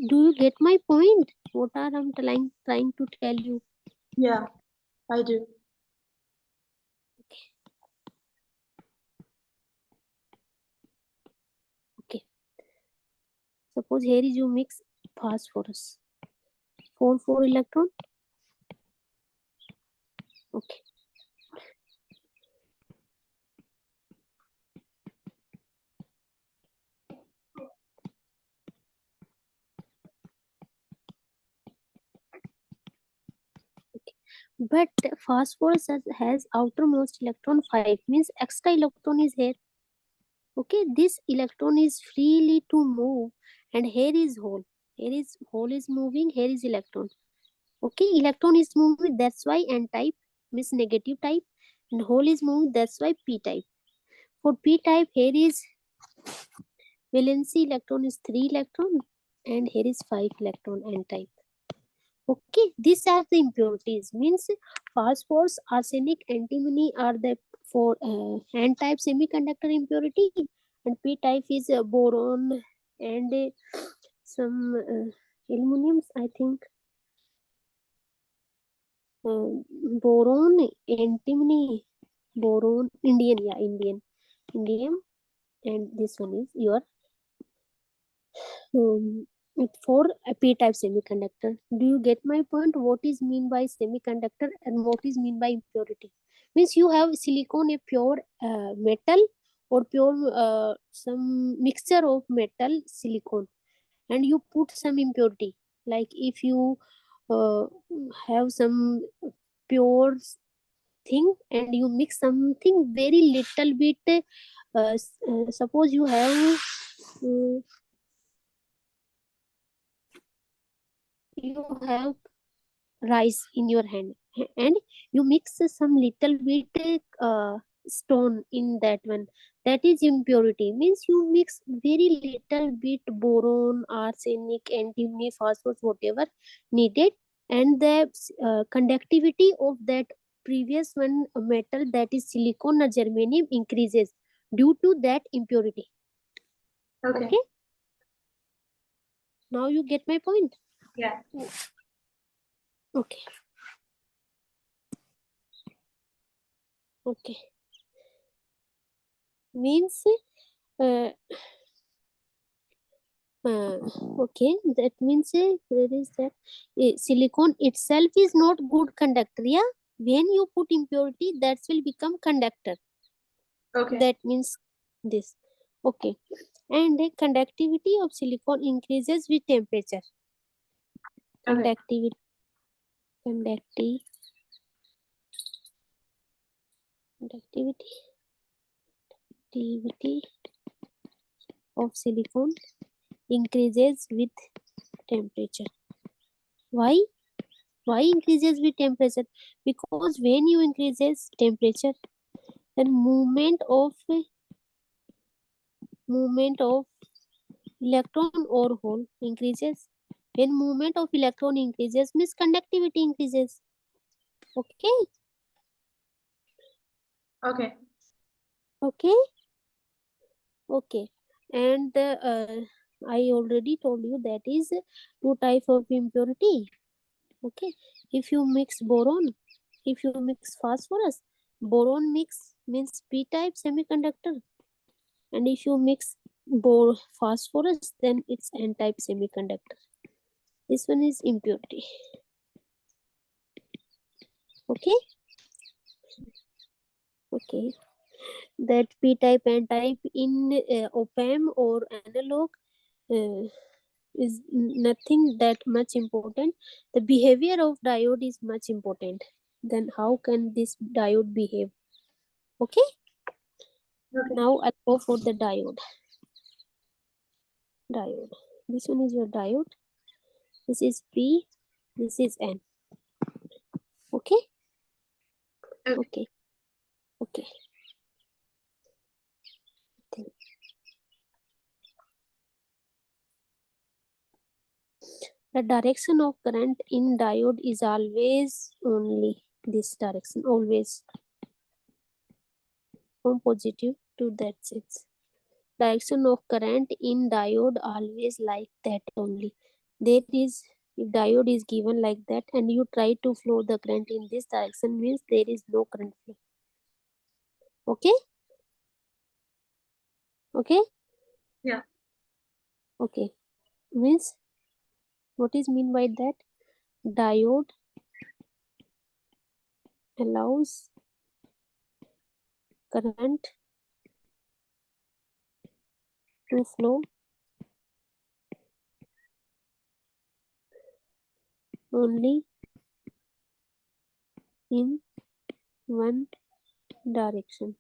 Do you get my point? What are I'm trying to tell you? Yeah, I do. Okay. Suppose here is you mix phosphorus. 4 electron. Okay. But phosphorus has outermost electron 5, means extra electron is here. Okay, this electron is freely to move, and here is hole. Here is hole is moving, here is electron. Okay, electron is moving, that's why n type means negative type, and hole is moving, that's why p type. For p type, here is valency electron is 3 electron, and here is 5 electron n type. Okay, these are the impurities, means phosphorus, arsenic, antimony are the for n type semiconductor impurity, and p type is boron and some aluminums, I think. Boron, antimony, boron, indium, and this one is your for a p-type semiconductor. Do you get my point? What is mean by semiconductor and what is mean by impurity? Means you have silicon, a pure metal, or pure some mixture of metal silicon, and you put some impurity. Like if you have some pure thing and you mix something very little bit, suppose you have rice in your hand, and you mix some little bit stone in that one, that is impurity. Means you mix very little bit boron, arsenic, antimony, phosphorus, whatever needed, and the conductivity of that previous one metal, that is silicon or germanium, increases due to that impurity. Okay. Now you get my point? Yeah. Okay. Okay. Means okay, that means where is that silicon itself is not good conductor. Yeah, when you put impurity, that will become conductor. Okay. That means this. Okay, and the conductivity of silicon increases with temperature. Okay. Conductivity. conductivity of silicon increases with temperature. Why increases with temperature? Because when you increases temperature, then movement of electron or hole increases. When movement of electron increases, means conductivity increases. Okay. Okay. Okay. And I already told you that is two type of impurity. Okay. If you mix boron, if you mix phosphorus, boron mix means p-type semiconductor. And if you mix phosphorus, then it's n-type semiconductor. This one is impurity. Okay. That p-type, n-type in op-amp or analog is nothing that much important. The behavior of diode is much important. Then how can this diode behave? Okay. Now I'll go for the diode. This one is your diode. This is P. This is N. Okay. The direction of current in diode is always only this direction, always from positive to that sense. Direction of current in diode always like that only. There is, if diode is given like that and you try to flow the current in this direction, means there is no current flow. Okay. Yeah. Okay. Means what is mean by that? Diode allows current to flow only in one direction.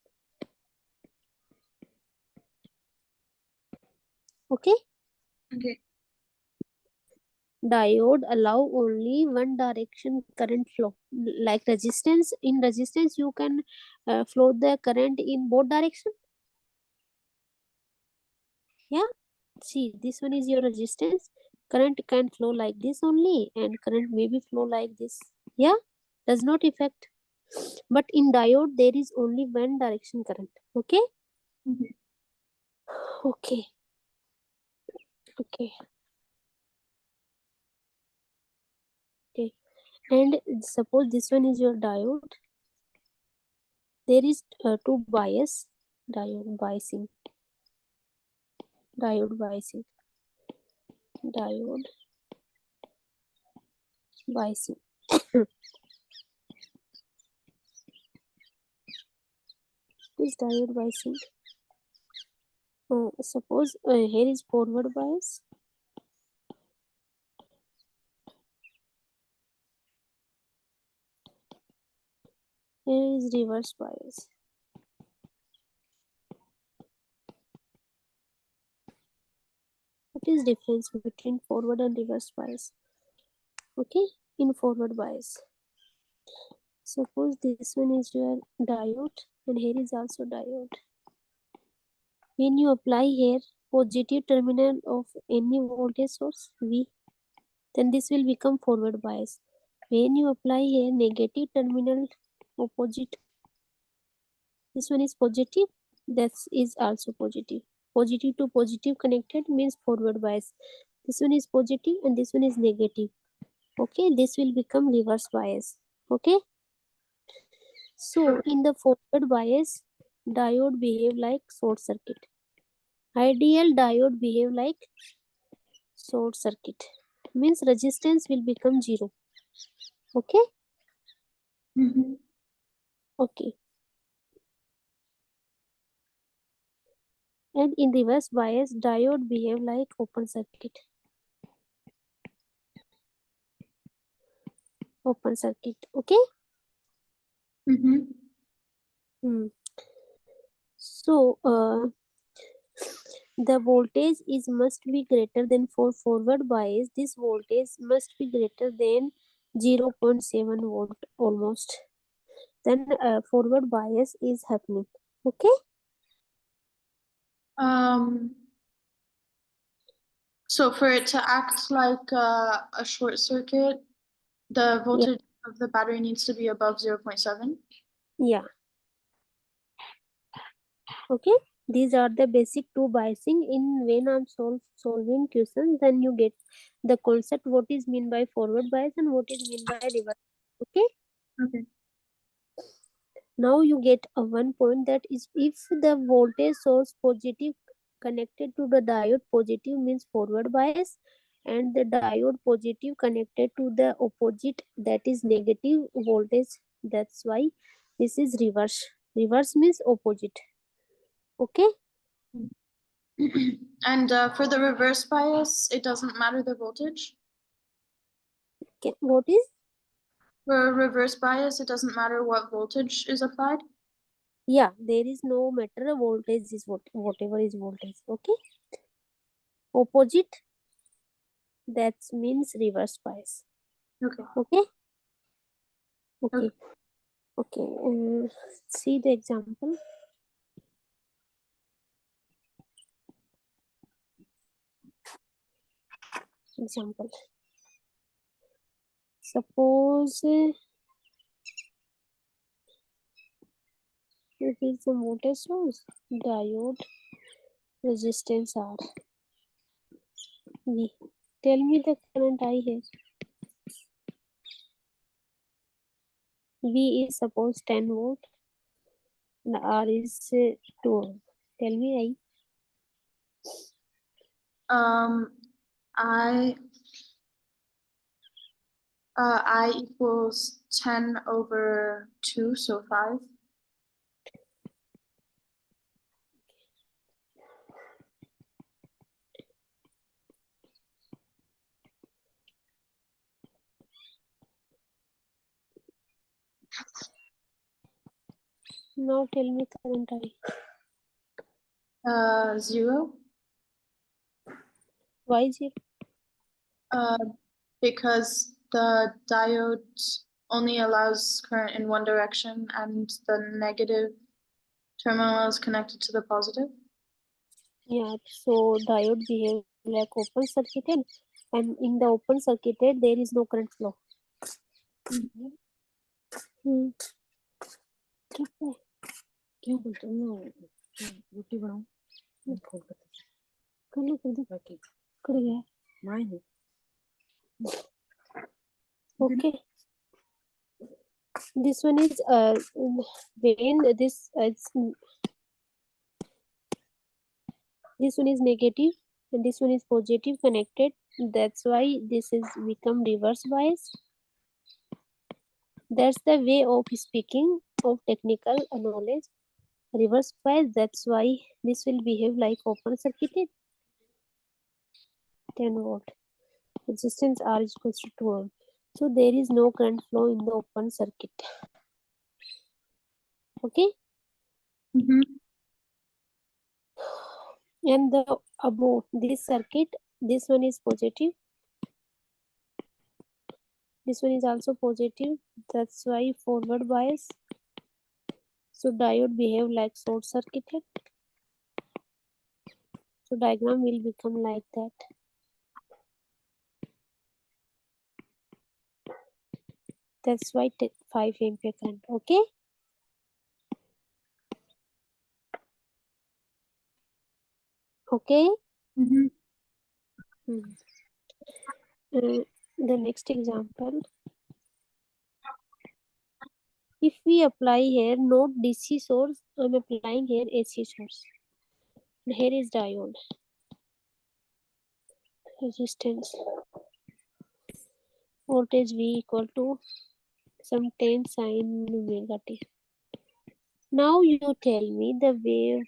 Okay. Diode allow only one direction current flow. Like resistance, in resistance you can flow the current in both direction. Yeah. See, this one is your resistance. Current can flow like this only, and current may be flow like this. Yeah. Does not affect. But in diode there is only one direction current. Okay. Okay. And suppose this one is your diode. There is two bias, diode biasing. This diode biasing. Suppose here is forward bias. Here is reverse bias. What is difference between forward and reverse bias? Okay, in forward bias, suppose this one is your diode and here is also diode. When you apply here positive terminal of any voltage source V, then this will become forward bias. When you apply here negative terminal opposite, this one is positive, that is also positive. Positive to positive connected means forward bias. This one is positive and this one is negative. Okay, this will become reverse bias. Okay. So in the forward bias, diode behave like short circuit. Ideal diode behave like short circuit. Means resistance will become 0. Okay. Okay. And in reverse bias, diode behave like open circuit. Okay. So the voltage is must be greater than for forward bias. This voltage must be greater than 0.7 volt almost. Then forward bias is happening. Okay. So for it to act like a short circuit, the voltage of the battery needs to be above 0.7. Yeah. Okay. These are the basic two biasing. In when I'm solving questions, then you get the concept what is mean by forward bias and what is mean by reverse. Okay. Okay. Now you get a one point, that is if the voltage source positive connected to the diode, positive means forward bias, and the diode positive connected to the opposite, that is negative voltage. That's why this is reverse. Reverse means opposite. Okay. And for the reverse bias, it doesn't matter the voltage. Okay. What is? For reverse bias, it doesn't matter what voltage is applied. Yeah, there is no matter voltage is whatever is voltage. Okay. Opposite, that means reverse bias. Okay. Okay. Okay. Okay. See the example. Example. Suppose it is the voltage source, diode, resistance R. V. Tell me the current I here. V is suppose 10 volt and R is 2 ohm. Tell me I equals 10 over 2, so 5. Now tell me current I. 0. Why 0? Because the diode only allows current in one direction and the negative terminal is connected to the positive. Yeah, so diode behave like open circuited, and in the open circuited there is no current flow. ठीक है, क्यों बोलते हो रोटी बनाओ कर लो कर दो कर गया माय है okay. This one is when this one is negative and this one is positive connected, that's why this is become reverse bias. That's the way of speaking of technical knowledge. Reverse bias, that's why this will behave like open circuited. 10 volt resistance R is equals to 2 ohm, so there is no current flow in the open circuit. Okay. And the above this circuit, this one is positive, this one is also positive, that's why forward bias. So diode behave like short circuited, so diagram will become like that. That's why 5 ampere current. Okay. Okay. The next example, if we apply here not DC source, I'm applying here AC source. Here is diode, resistance, voltage V equal to some 10 sin omega t. Now you tell me the wave,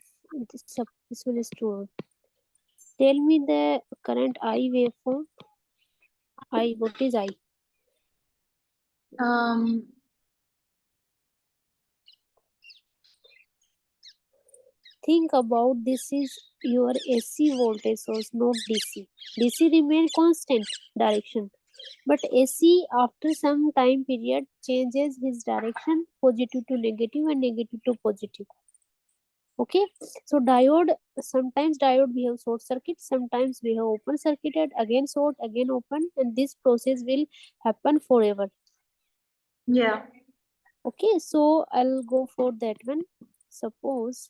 this one is true. Tell me the current I waveform. I, what is I? think about this is your AC voltage source, not DC. DC remain constant direction, but AC after some time period changes his direction positive to negative and negative to positive. Okay, so diode, sometimes diode we have short circuit, sometimes we have open circuited, again short, again open, and this process will happen forever. Yeah. Okay, so I'll go for that one. Suppose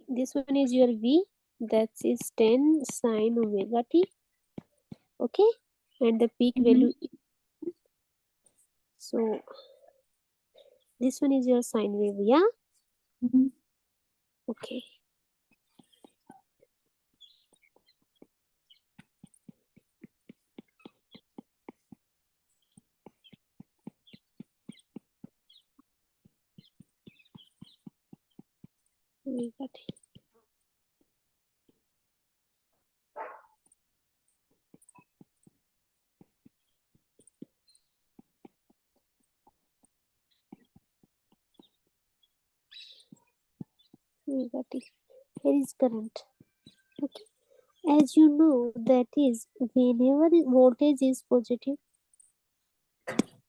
this one is your V, that is 10 sine omega t. Okay, and the peak value. So this one is your sine wave, yeah. Okay, omega t. Omega t. Here is current. Okay, as you know, that is whenever voltage is positive,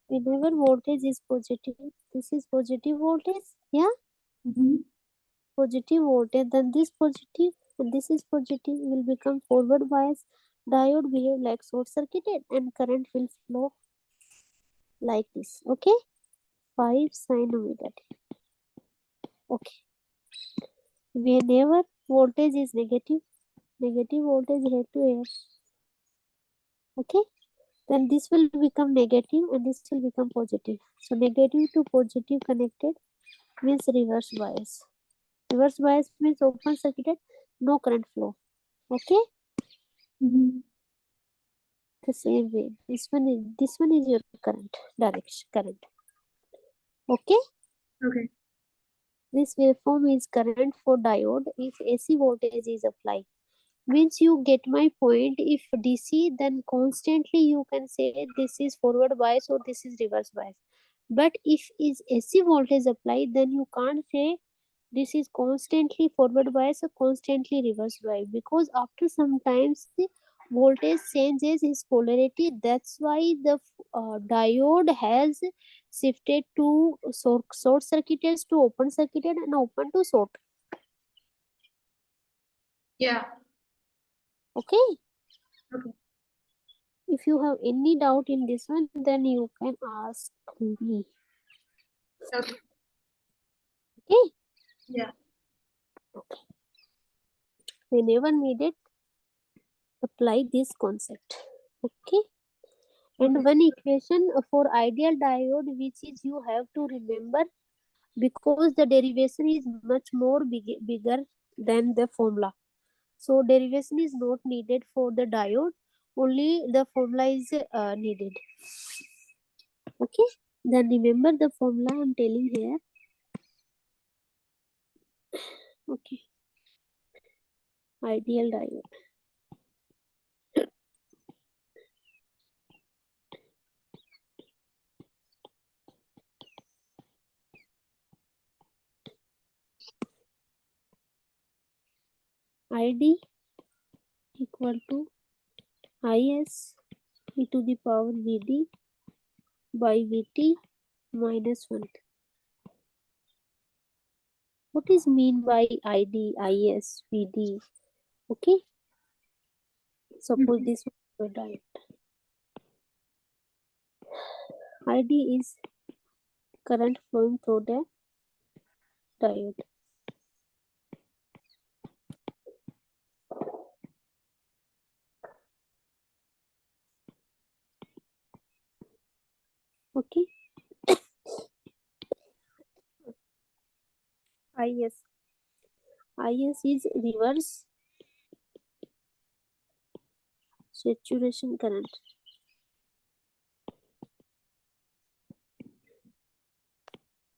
whenever voltage is positive, this is positive voltage, yeah. Positive voltage, then this positive and this is positive will become forward bias. Diode behave like short circuited and current will flow like this. Okay, 5 sine omega t. Okay, whenever voltage is negative, negative voltage head to air. Okay, then this will become negative and this will become positive. So negative to positive connected means reverse bias. Reverse bias means open circuited, no current flow. Okay, the same way this one is your current direction, current. Okay, Okay. this waveform is current for diode if AC voltage is applied. Means you get my point. If DC, then constantly you can say this is forward bias or this is reverse bias. But if is AC voltage applied, then you can't say this is constantly forward bias or constantly reverse bias, because after some times the voltage changes its polarity. That's why the diode has shifted to short circuited to open circuited and open to short. Yeah. Okay. Okay. If you have any doubt in this one, then you can ask me. Okay. Okay. Yeah. Okay. Whenever needed, apply this concept. Okay. And one equation for ideal diode, which is you have to remember, because the derivation is much more bigger than the formula. So derivation is not needed for the diode, only the formula is needed. Okay, then remember the formula I'm telling here. Okay, ideal diode. ID equal to IS e to the power VD by VT minus 1. What is mean by ID, IS, VD? Okay. Suppose this one is a diode. ID is current flowing through the diode. Okay. IS. IS is reverse saturation current.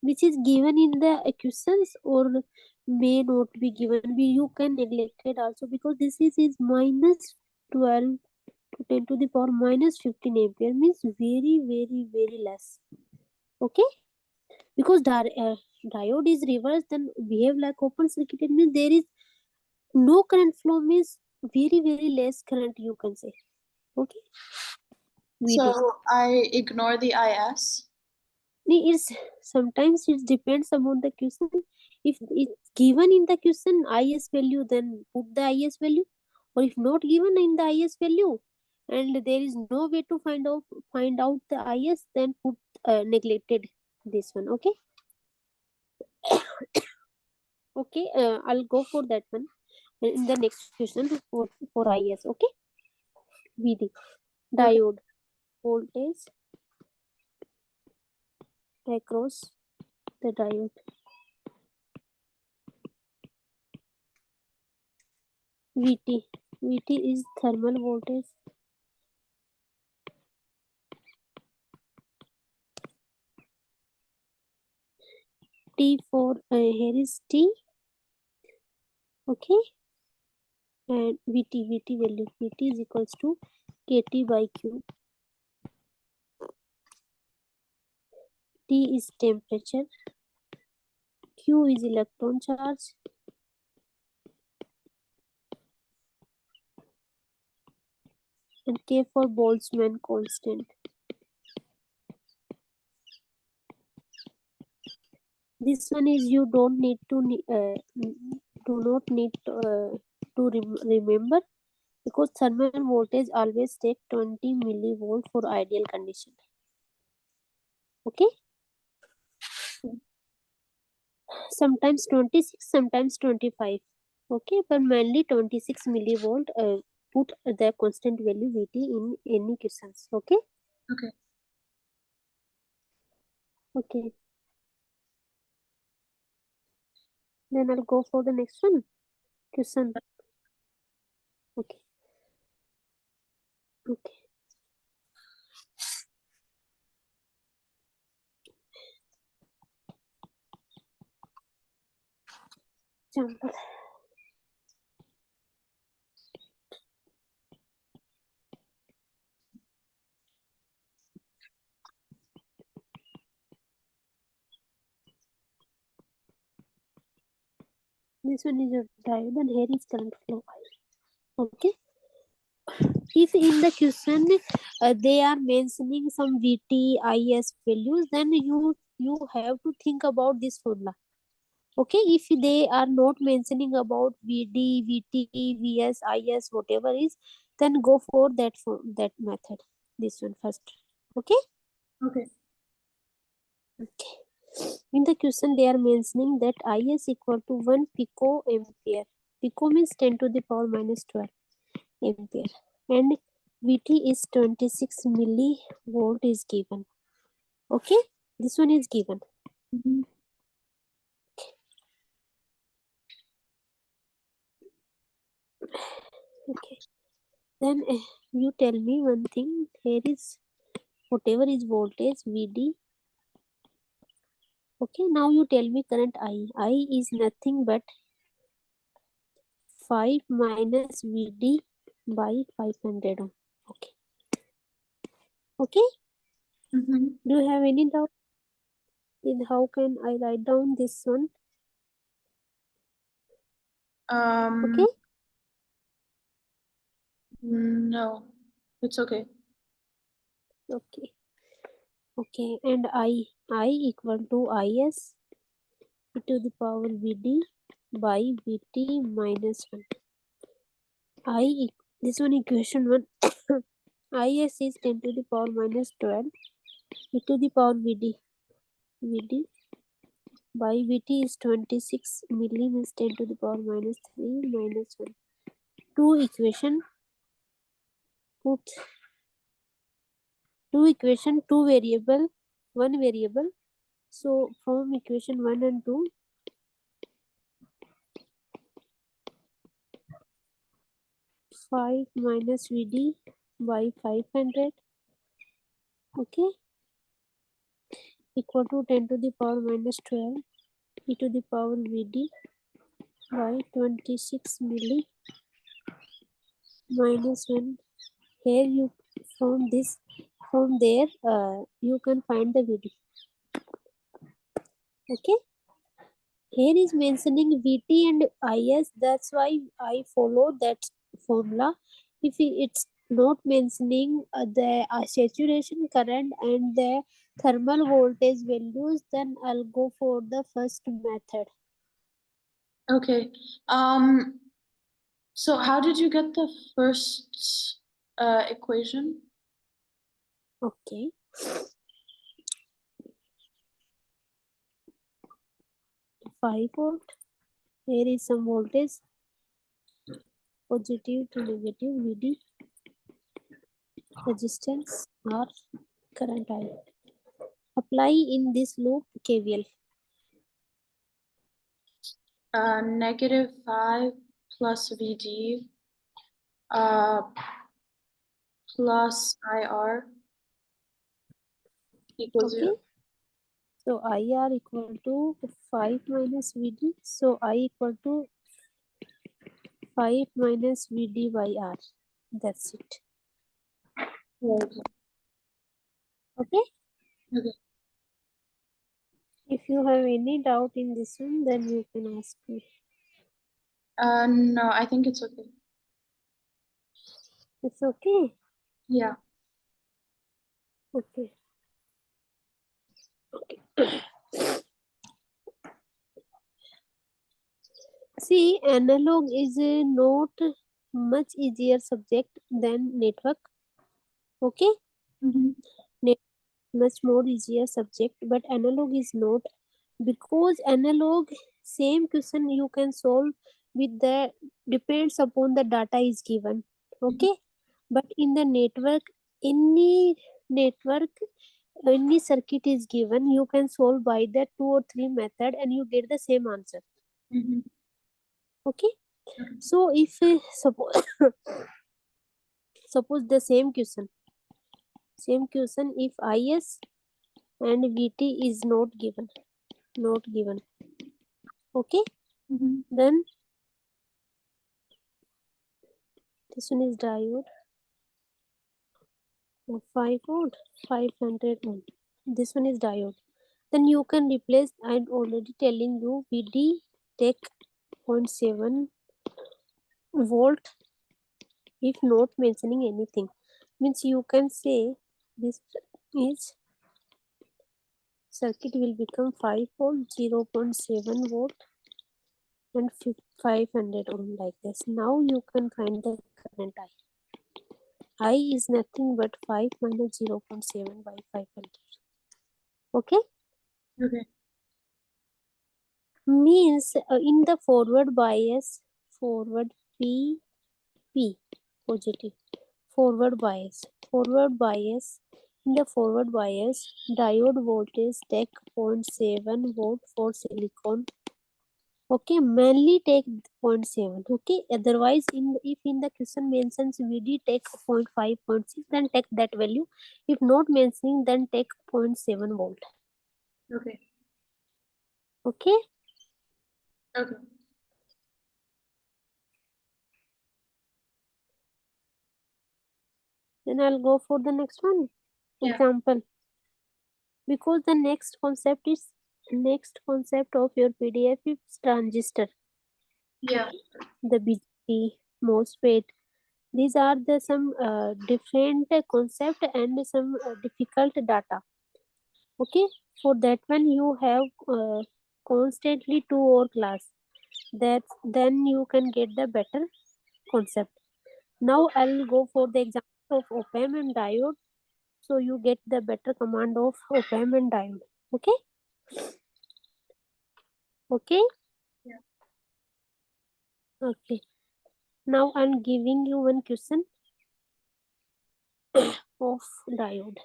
Which is given in the equations or may not be given. You can neglect it also, because this is minus 12 to 10 to the power minus 15 ampere, means very less. Okay, because diode is reverse, then behave like open circuit. Means there is no current flow, means very less current, you can say. Okay. So I ignore the IS. It's sometimes it depends upon the question. If it's given in the question is value, then put the is value, or if not given in the is value and there is no way to find out the is, then put neglected this one. Okay. Okay, I'll go for that one in the next question for is. Okay. VD diode voltage across the diode. VT is thermal voltage. T for here is T. Okay. And VT value. VT is equals to KT by Q. T is temperature. Q is electron charge. And K for Boltzmann constant. This one is you don't need to do not need to remember, because thermal voltage always take 20 millivolt for ideal condition. Okay. Sometimes 26, sometimes 25. Okay, but mainly 26 millivolt. Put the constant value VT in any questions. Okay. Okay. Okay. Then I'll go for the next one. Question. Okay. Okay. Example. This one is a diode and here is current flow. Okay. If in the question they are mentioning some VT, IS values, then you have to think about this formula. Okay, if they are not mentioning about VD, VT, VS, IS, whatever is, then go for that method. This one first. Okay. Okay. Okay. In the question they are mentioning that IS equal to 1 pico ampere. Pico means 10 to the power minus 12 ampere. And VT is 26 millivolt is given. Okay. This one is given. Mm-hmm. Okay. Then you tell me one thing. Here is whatever is voltage VD. Okay. Now you tell me current I. I is nothing but 5 minus VD by 500 ohm. Okay. Okay. Mm-hmm. Do you have any doubt in how can I write down this one? Okay. No, it's okay. Okay. Okay. And I equal to IS e to the power VD by VT minus 1. This one equation 1. IS is 10 to the power minus 12 e to the power VD by VT is 26 milli, means 10 to the power minus 3 minus 1. Two equation, put two equation, two variable, one variable. So from equation 1 and 2, 5 minus VD by 500, okay, equal to 10 to the power minus 12 e to the power VD by 26 milli minus 1. Here you from there you can find the VD. Okay, here is mentioning VT and IS, that's why I follow that formula. If it's not mentioning the saturation current and the thermal voltage values, then I'll go for the first method. Okay. So how did you get the first equation? Okay. 5 volt. Here is some voltage, positive to negative VD, resistance R, current I. Apply in this loop KVL. -5 plus VD plus IR equals Okay. 0. So IR equal to 5 minus VD. So I equal to 5 minus VD by R. That's it. Right. Okay. Okay. If you have any doubt in this one, then you can ask me. No, I think it's okay. It's okay. Yeah. Okay. See, analog is not much easier subject than network. Okay. Mm-hmm. Much more easier subject, but analog is not, because analog same question you can solve with the depends upon the data is given. Okay, but in the network, any network, any circuit is given, you can solve by the 2 or 3 method and you get the same answer. Mm-hmm. Okay, Okay. so if suppose suppose the same question if is and vt is not given, okay, Mm-hmm. then this one is diode, 5 volt, 500 ohm. This one is diode. Then you can replace. I'm already telling you VD take 0.7 volt if not mentioning anything. Means you can say this is circuit will become 5 volt, 0.7 volt and 500 ohm like this. Now you can find the current I. I is nothing but 5 minus 0.7 by 500. Okay, Okay. means in the forward bias, forward P positive, forward bias, in the forward bias diode voltage take 0.7 volt for silicon. Okay, mainly take 0.7. Okay, otherwise if in the question mentions VD take 0.5, 0.6, then take that value. If not mentioning, then take 0.7 volt. Okay. Okay. Okay. Then I'll go for the next one. Yeah. Example. Because the next concept of your PDF is transistor, Yeah. the BJT, MOSFET. These are the some different concept and some difficult data. Okay, for that one you have constantly 2 hour class. That then you can get the better concept. Now I'll go for the example of op-amp and diode, so you get the better command of op-amp and diode. Okay. Okay. Yeah. Okay. Now I'm giving you one question of diode.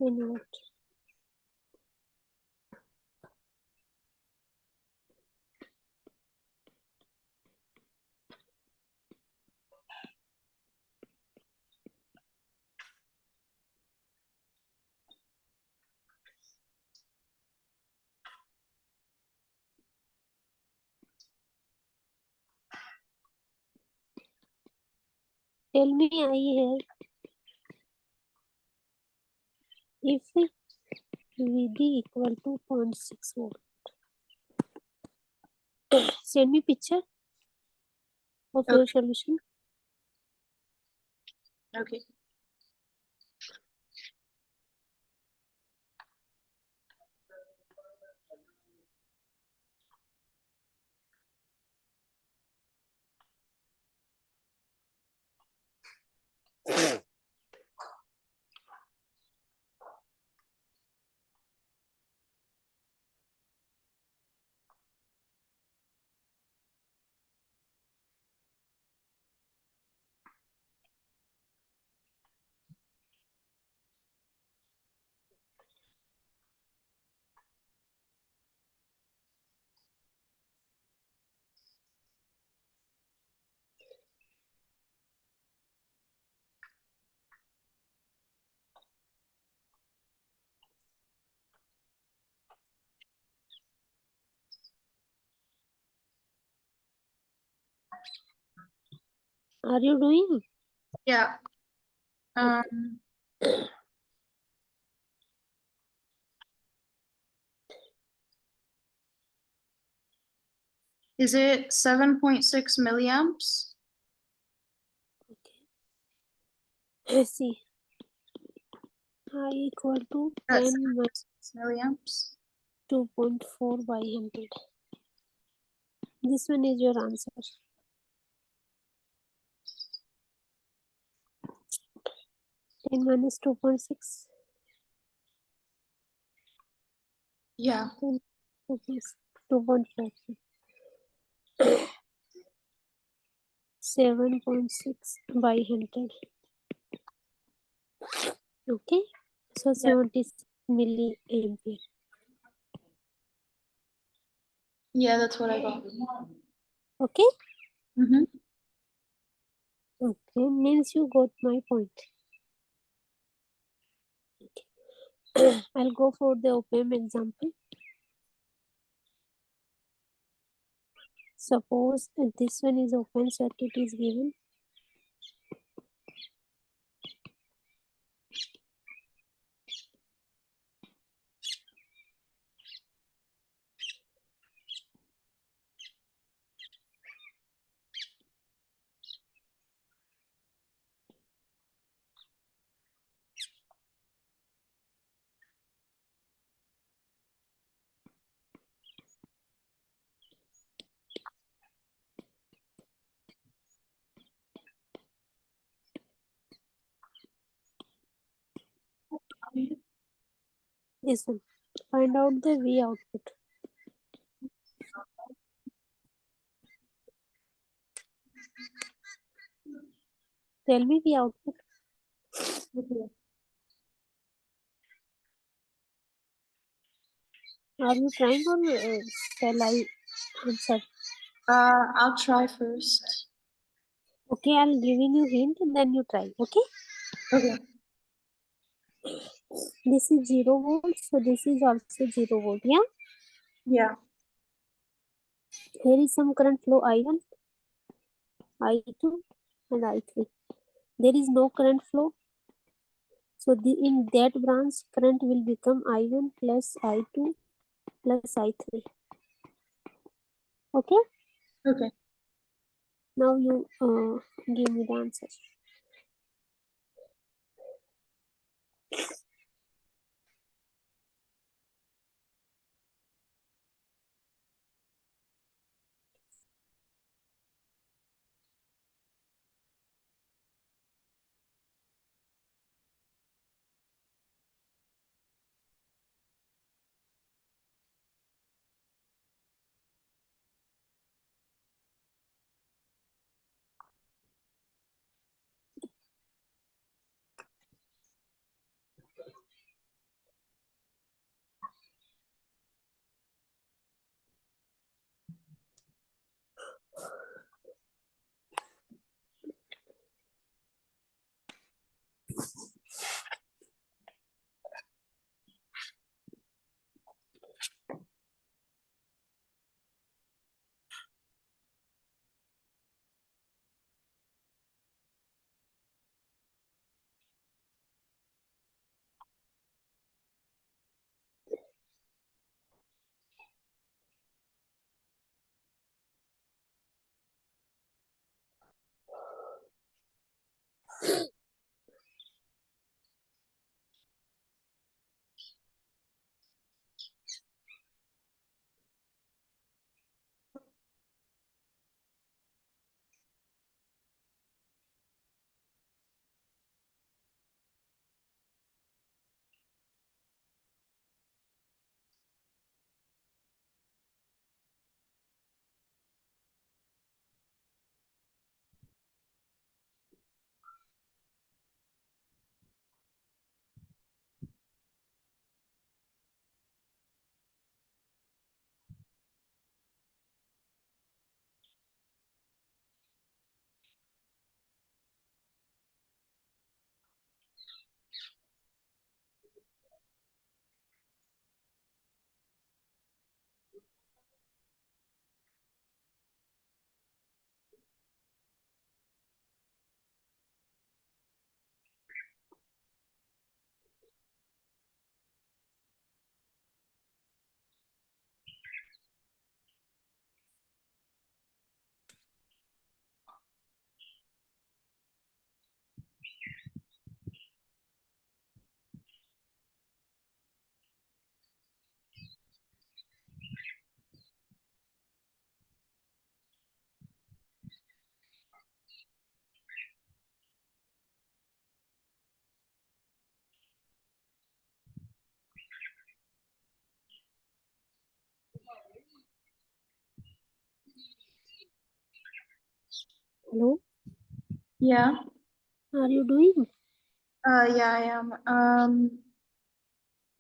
Inward. Tell me I have if VD equal to 0.6 volt. Send me picture of your solution. Okay. Are you doing? Yeah. Is it 7.6 milliamps? Okay. See. I equal to That's 10 minus milliamps. 2.4 by 100. This one is your answer. 10 minus 2.6. Yeah. 2.4. 7.6 by 100. Okay. So 76 milliampere. Yeah, that's what I got. Okay. Mm-hmm. Okay. Means you got my point. Okay. I'll go for the op-amp example. Suppose this one is open circuit is given. This one. Find out the V output. Tell me the output. Are you trying or shall I answer? I'll try first. Okay, I'll giving you hint and then you try. Okay. Okay. This is 0 volt, so this is also 0 volt. Yeah. Yeah. Here is some current flow I1, I2, and I3. There is no current flow. So in that branch, current will become I1 plus I2 plus I3. Okay. Okay. Now you give me the answer. Hello, Yeah. how are you doing? Yeah, I am.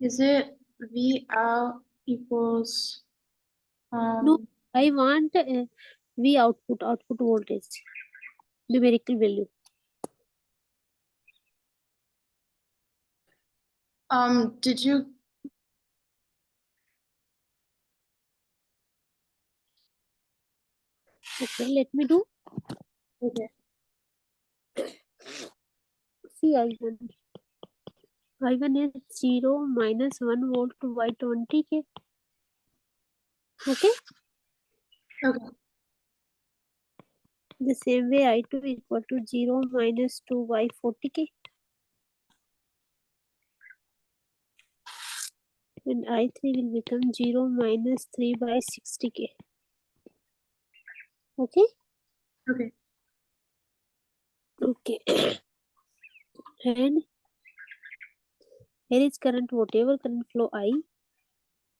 Is it V out equals No, I want V output voltage, numerical value. did you Okay, let me do. okay. See, I1 is 0 minus 1 volt by 20 K. Okay, Okay. the same way I2 equal to 0 minus 2 by 40 K. And I3 will become 0 minus 3 by 60 K. Okay, Okay. okay. And here is current, whatever current flow I,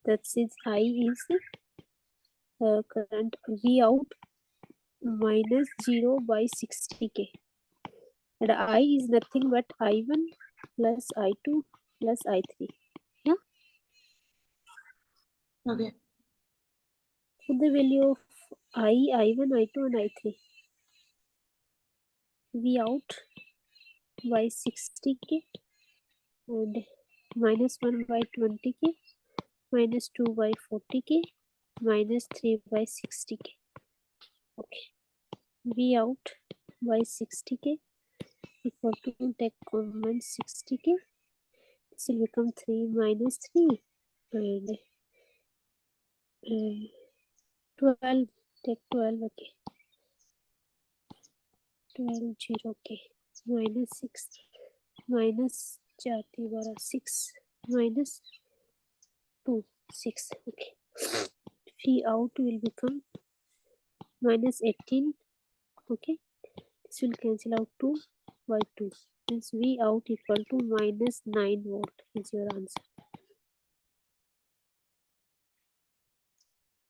that is I is current V out minus 0 by 60 K. And I is nothing but I1 plus I2 plus I3. Yeah. Okay. Put the value of I1, I2 and I3. V out by 60K and minus 1 by 20K, minus 2 by 40K, minus 3 by 60K. Okay. V out by 60K equal to take common 60K. This will become 3 minus 3 and 12, take 12, okay. 12 0K minus 6 minus 4 12 6 minus 2 6, okay. V out will become minus 18, okay. This will cancel out 2 by 2. Means V out equal to minus 9 volt is your answer.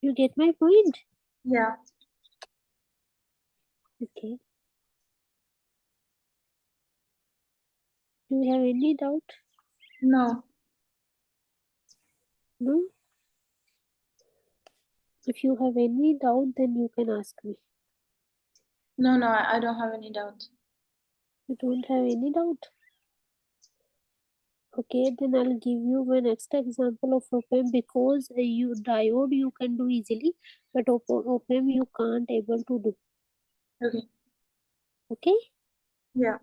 You get my point? Yeah. Okay. Do you have any doubt? No. No? If you have any doubt, then you can ask me. No, I don't have any doubt. You don't have any doubt? Okay, then I'll give you one extra example of op-amp because you diode you can do easily, but op-amp you can't able to do. Okay. Okay? Yeah.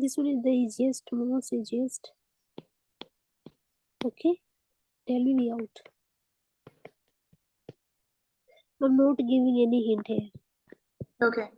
This one is the easiest, most easiest. Okay? Tell me out. I'm not giving any hint here. Okay.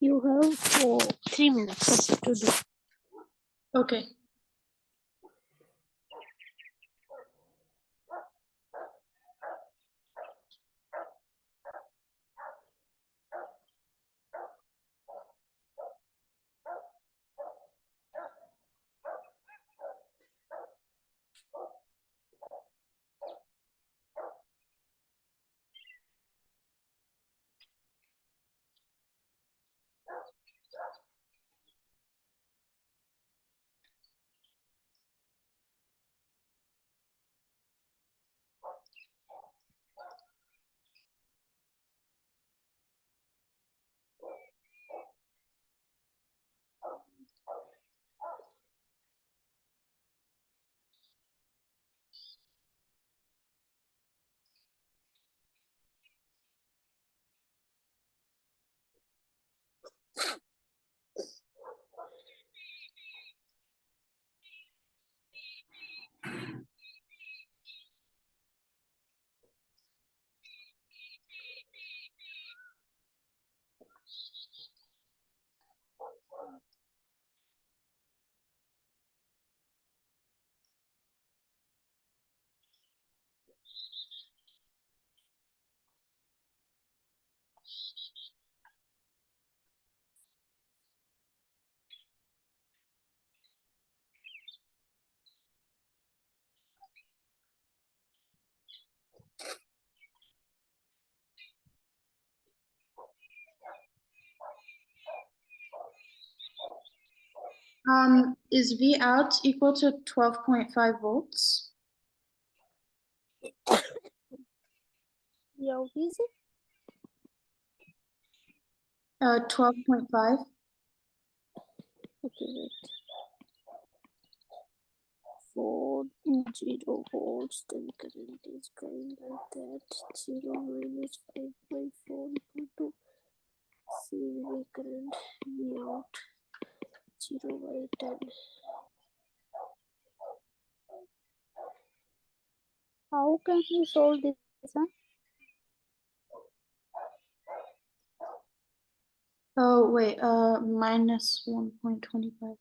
You have 3 minutes to do. Okay. Is V out equal to 12.5 volts? Yeah, what is it? 12.5. Okay, wait. 4 0 volts, then current is going like that. 0 minus 5 by 4 equal to CV current V out 0 by 10. How can we solve this one? Oh, wait, minus 1.25.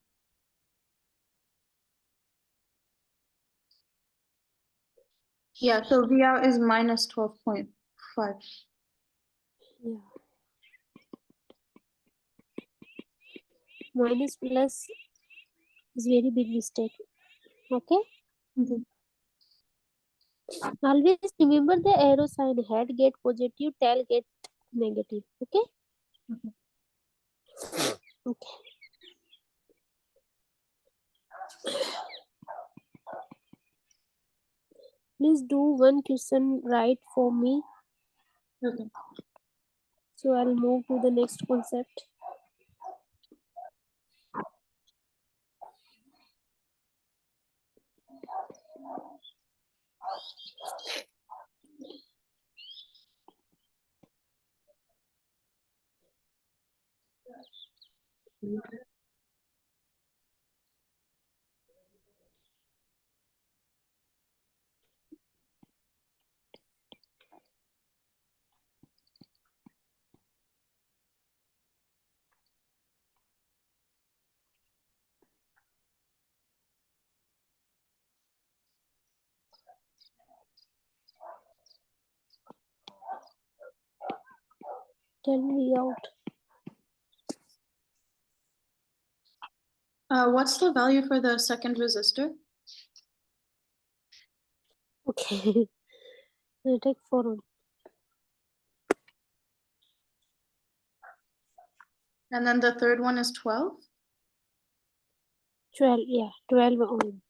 Yeah, so V out is minus 12.5. Yeah. Minus plus is very big mistake. Okay. Okay. Always remember the arrow sign. Head get positive, tail get negative. Okay. Okay. Okay. Please do one question right for me. Okay. So I'll move to the next concept. Tell me out. What's the value for the second resistor? Okay. I'll take 4 on. And then the third one is 12? 12. Yeah, 12 on.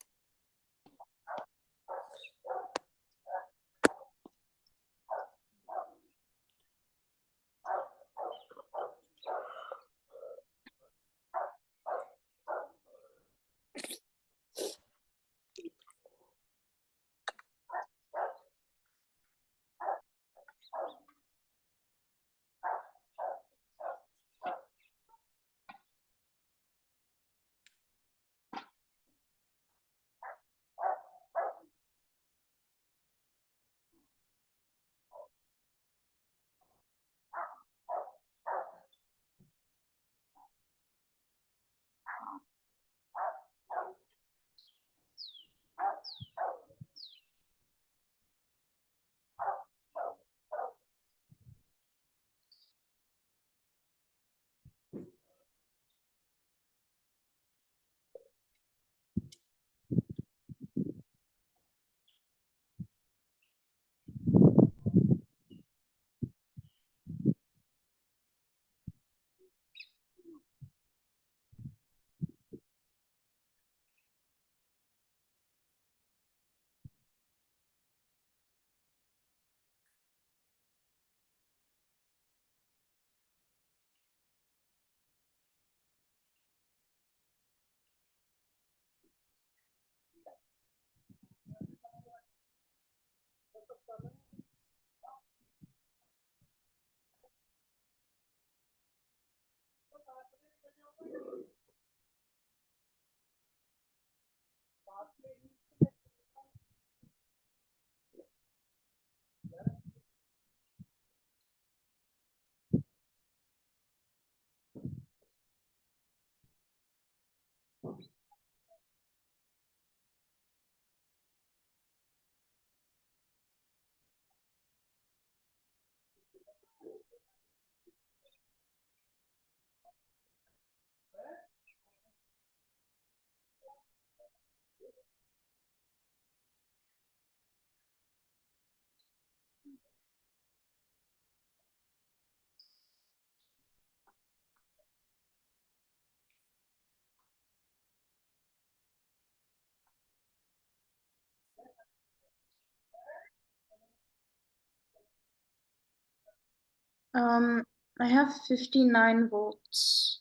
I have 59 volts.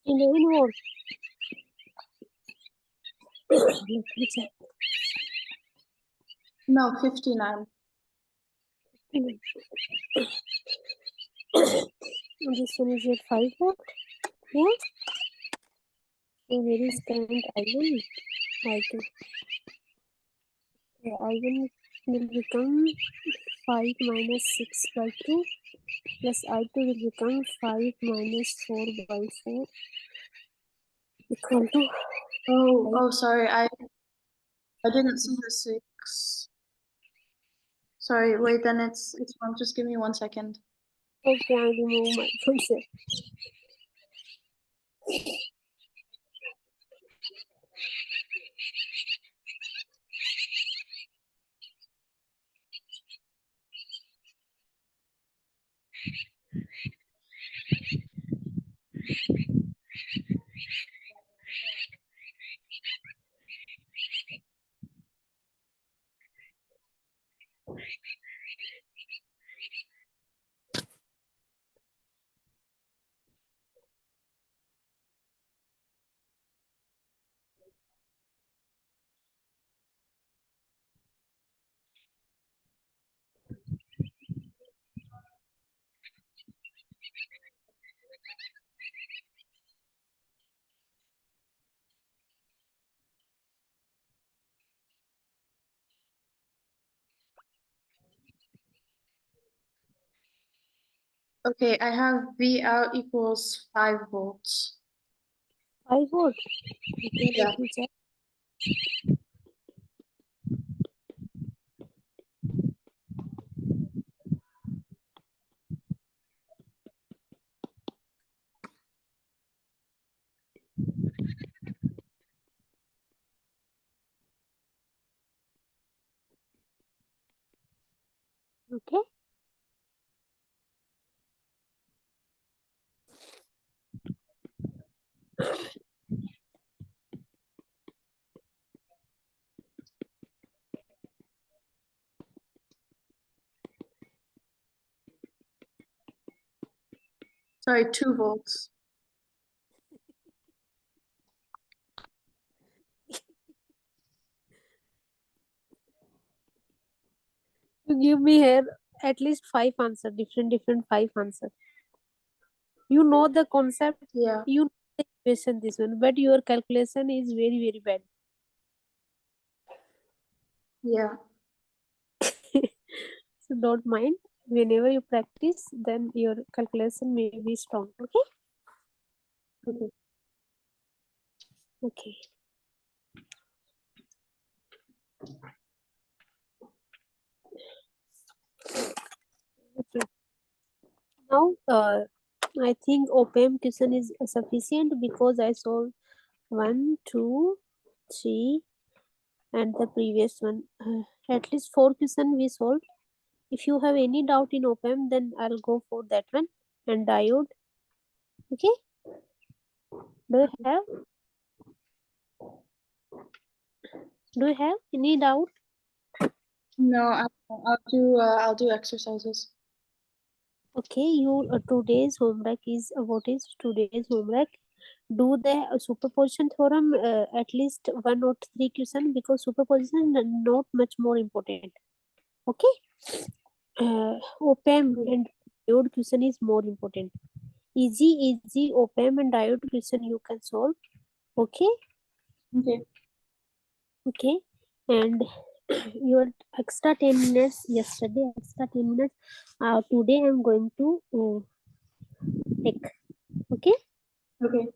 11 volt. Let me check. No, 59. This one is at 5 volt. Yeah. So where is current I1? I2. Yeah, I1 will become 5 minus 6 by 2 plus I2 will become 5 minus 4 by 4 equal to Oh, sorry. I didn't see the 6. Sorry, wait, then it's wrong. Just give me 1 second. okay, I remove my concept. Okay, I have V out equals 5 volts. 5 volt. Okay, Yeah. let me check. Okay. Sorry, 2 volts. You give me here at least 5 answer, different 5 answer. You know the concept, Yeah. you know the equation this one, but your calculation is very bad. Yeah. So don't mind. Whenever you practice, then your calculation may be strong. Okay. Okay. Okay. Okay. Now, I think op-amp question is sufficient because I solved 1, 2, 3, and the previous one. At least 4 question we solved. If you have any doubt in op-amp, then I'll go for that one. And diode. Okay. Do you have? Do you have any doubt? No, I'll do exercises. Okay, your today's homework is what is today's homework? Do the superposition theorem at least 1 or 3 question because superposition is not much more important. Okay, op-amp and diode question is more important. Easy op-amp and diode question you can solve. Okay, Okay. and your extra 10 minutes yesterday, extra 10 minutes. Today I'm going to take. Okay. Okay.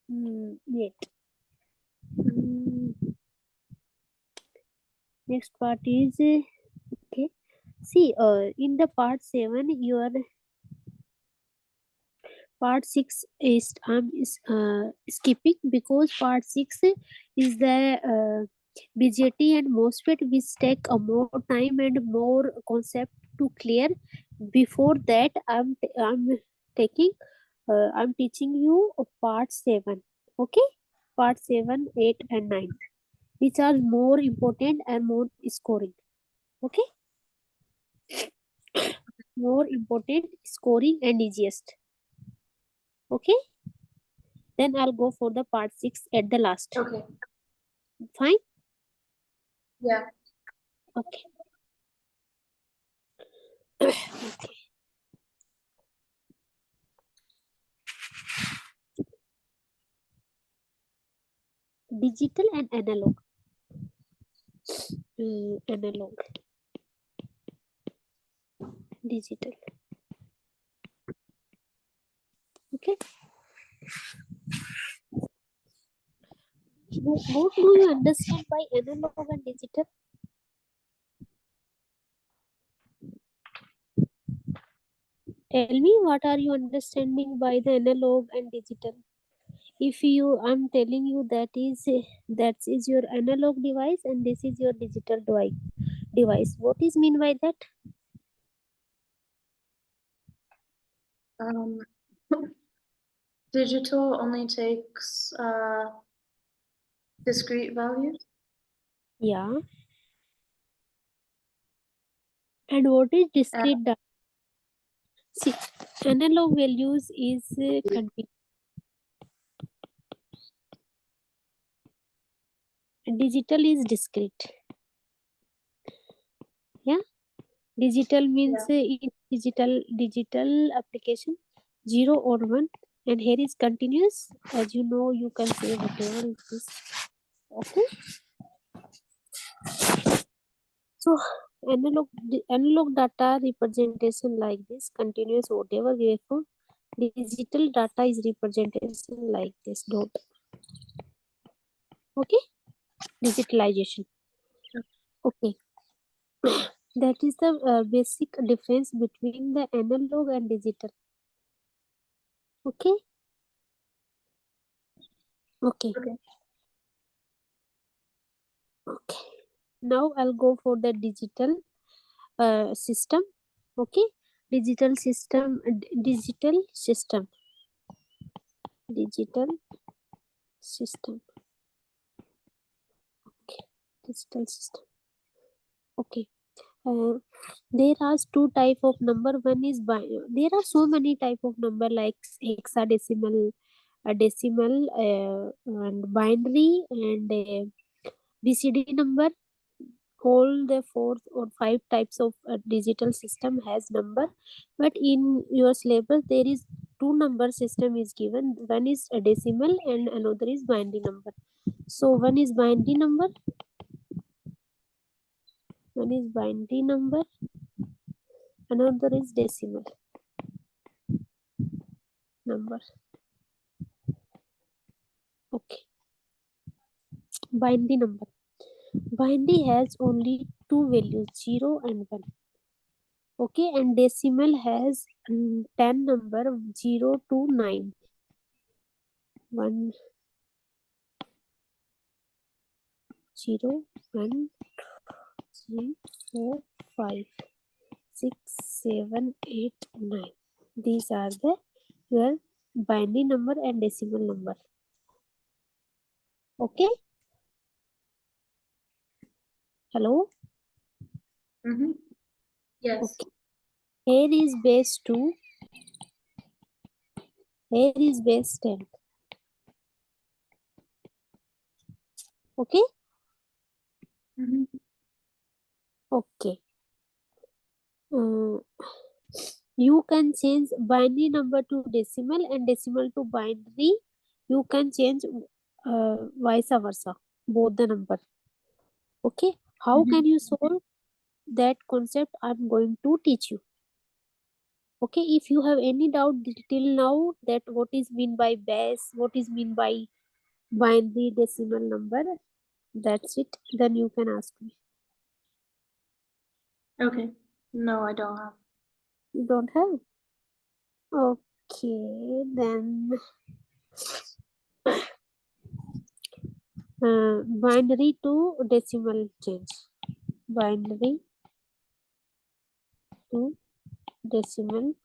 Wait. Next part is okay. See, in the part 7, your part 6 is skipping because part 6 is the BJT and MOSFET which take a more time and more concept to clear. Before that, I'm taking I'm teaching you part 7. Okay, part 7, 8, and 9, which are more important and more scoring. Okay. More important, scoring and easiest. Okay. Then I'll go for the part 6 at the last. Okay. Fine. Yeah. Okay. Okay. Digital and analog. Analog. Digital. Okay. What do you understand by analog and digital? Tell me, what are you understanding by the analog and digital? If I'm telling you that is your analog device and this is your digital device. What is mean by that? Digital only takes discrete values. Yeah. And what is discrete data? See, analog values is continuous. Digital is discrete. Yeah. Digital means in digital application 0 or 1, and here is continuous. As you know, you can say whatever it is. Okay. So analog data representation like this, continuous whatever waveform. Digital data is representation like this dot. Okay. Digitalization. Okay. That is the basic difference between the analog and digital. Okay. Okay. Okay. Okay. Now I'll go for the digital system. Okay. Digital system. Digital system. Digital system. Okay. Digital system. Okay. There are two type of number. One is there are so many type of number like hexadecimal, decimal, and binary, and BCD number. All the 4 or 5 types of digital system has number, but in your syllabus there is 2 number system is given. One is a decimal and another is binary number. So one is binary number, another is decimal number. Okay. Binary number. Binary has only 2 values, 0 and 1. Okay, and decimal has 10 number, 0 to 9. 1, 0, 1, 3, 4, 5, 6, 7, 8, 9. These are the your binary number and decimal number. Okay. Hello. Yes. Okay. Here is base 2. Here is base 10. Okay. Okay. You can change binary number to decimal and decimal to binary. You can change vice versa, both the number. Okay. How can you solve that concept? I'm going to teach you. Okay. If you have any doubt till now that what is mean by base, what is mean by binary decimal number, that's it. Then you can ask me. Okay. No, I don't have. You don't have? Okay, then binary to decimal change. Binary to decimal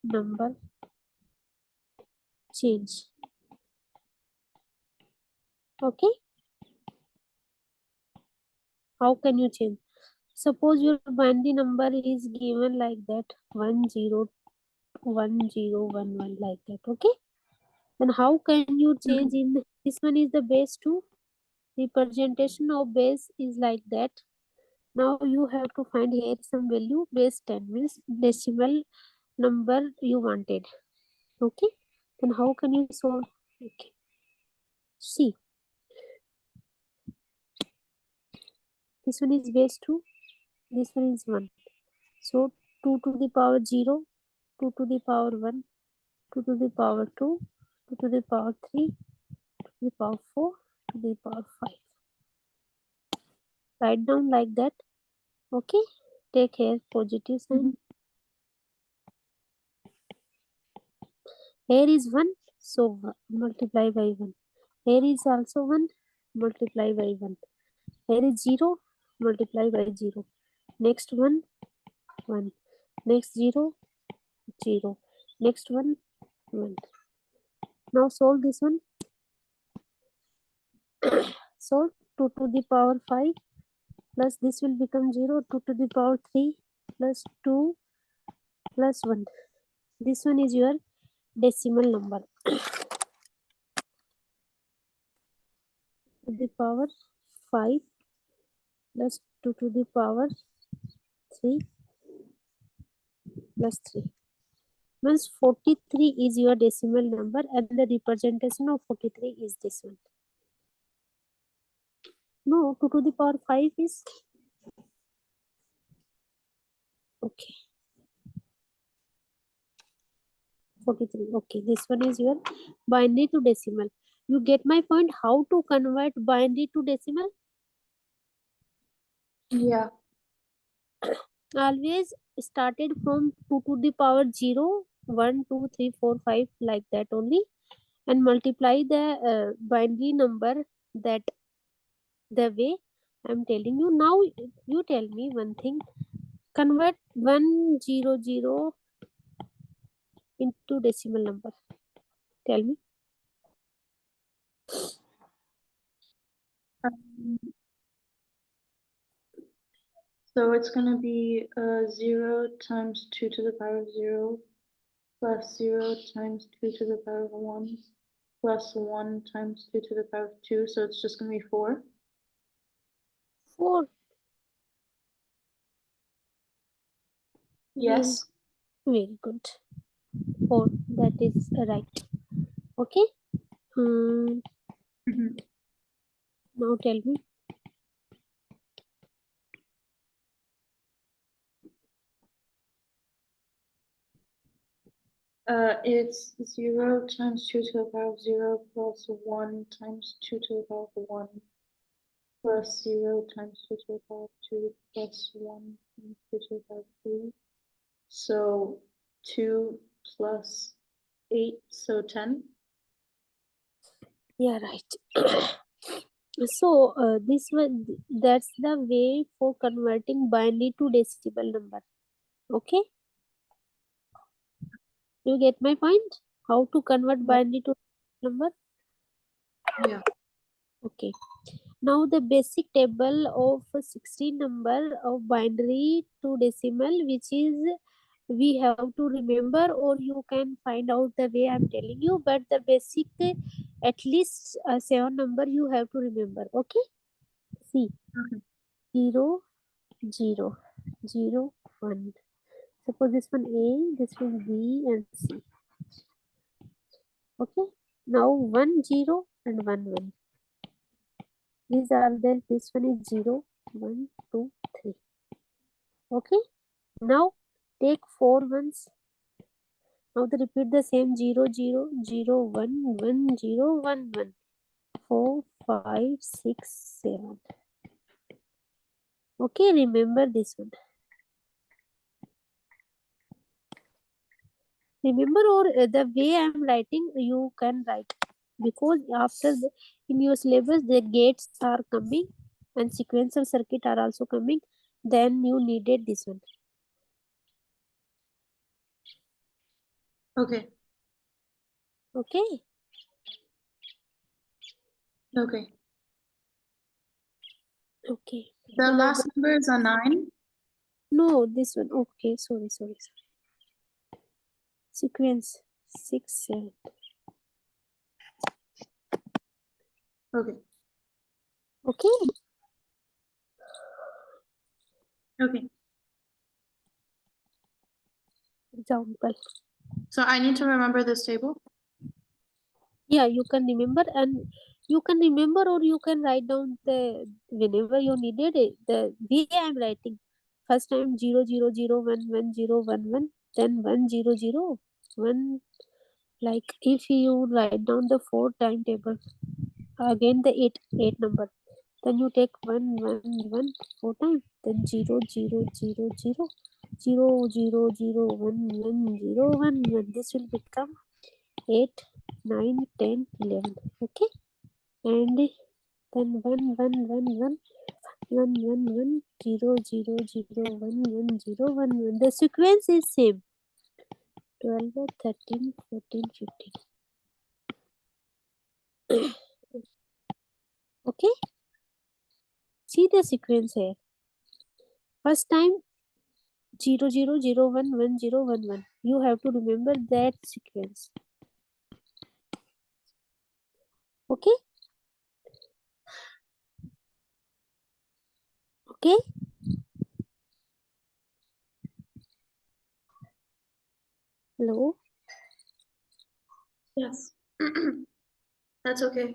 number change. Okay. How can you change? Suppose your binary number is given like that 101011 like that. Okay, then how can you change in this one is the base 2, representation of base is like that. Now you have to find here some value. Base 10 means decimal number you wanted. Okay, then how can you solve? Okay, see, this one is base 2, this one is 1, so 2 to the power 0, 2 to the power 1, 2 to the power 2, 2 to the power 3, 2 to the power 4, 2 to the power 5. Write down like that. Okay, take here positive sign. Here is 1, so multiply by 1. Here is also 1, multiply by 1. Here is 0, multiply by 0. Next 1, 1. Next 0, 0. Next 1, 1. Now solve this one. Solve 2 to the power 5 plus this will become 0, 2 to the power 3 plus 2 plus 1. This one is your decimal number. To the power 5 plus 2 to the power 3 plus 3 means 43 is your decimal number, and the representation of 43 is this one. No, 2 to the power 5 is okay. 43. Okay, this one is your binary to decimal. You get my point? How to convert binary to decimal? Yeah. Always started from 2 to the power 0, 1, 2, 3, 4, 5 like that only, and multiply the binary number that the way I'm telling you. Now you tell me one thing. Convert 100 into decimal number. Tell me. So it's gonna be 0 times 2 to the power of 0 plus 0 times 2 to the power of 1 plus 1 times 2 to the power of 2. So it's just gonna be 4. 4. Yes. Very good. 4. That is right. Okay. Now tell me. It's 0 times 2 to the power of 0 plus 1 times 2 to the power of 1 plus 0 times 2 to the power of 2 plus 1 times 2 to the power of 3. So 2 plus 8, so 10. Yeah, right. So this one, that's the way for converting binary to decimal number. Okay, you get my point? How to convert binary to number? Yeah. Okay. Now the basic table of 16 number of binary to decimal, which is we have to remember, or you can find out the way I'm telling you, but the basic at least 7 number you have to remember. Okay, see. Okay. 0 0 0 1. Suppose this one A, this one B and C. Okay, now 1 0 and 1 1. These are there. This one is 0 1 2 3. Okay, now take 4 ones. Now they repeat the same 0 0 0 1 1 0 1 1. 4 5 6 7. Okay, remember this one. Remember, or the way I am writing, you can write, because after in your syllabus the gates are coming and sequential circuit are also coming. Then you needed this one. Okay. Okay. Okay. Okay. The One of last number is a 9. No, this one. Okay, sorry. Sequence 6, 7. Okay. Okay. Okay. Example. So I need to remember this table. Yeah, you can remember, and you can remember, or you can write down the whenever you needed it. The way I'm writing. First time 0 0 0 1 1 0 1 1, then 1 0 0 1. Like if you write down the 4 timetable, again the 8 number, then you take 1 1 1 4 times, then 0 0 0 0 0 0 0 1 1 0 1 1. This will become 8 9 10 11. Okay, and then 1 1 1 1 1 1 1 0 0 0 1 1 0 1 1. The sequence is same: 12 13 14 15. Okay, see the sequence here. First time 0 0 0 1 1 0 1 1. You have to remember that sequence. Okay, okay. Hello. Yes. That's okay.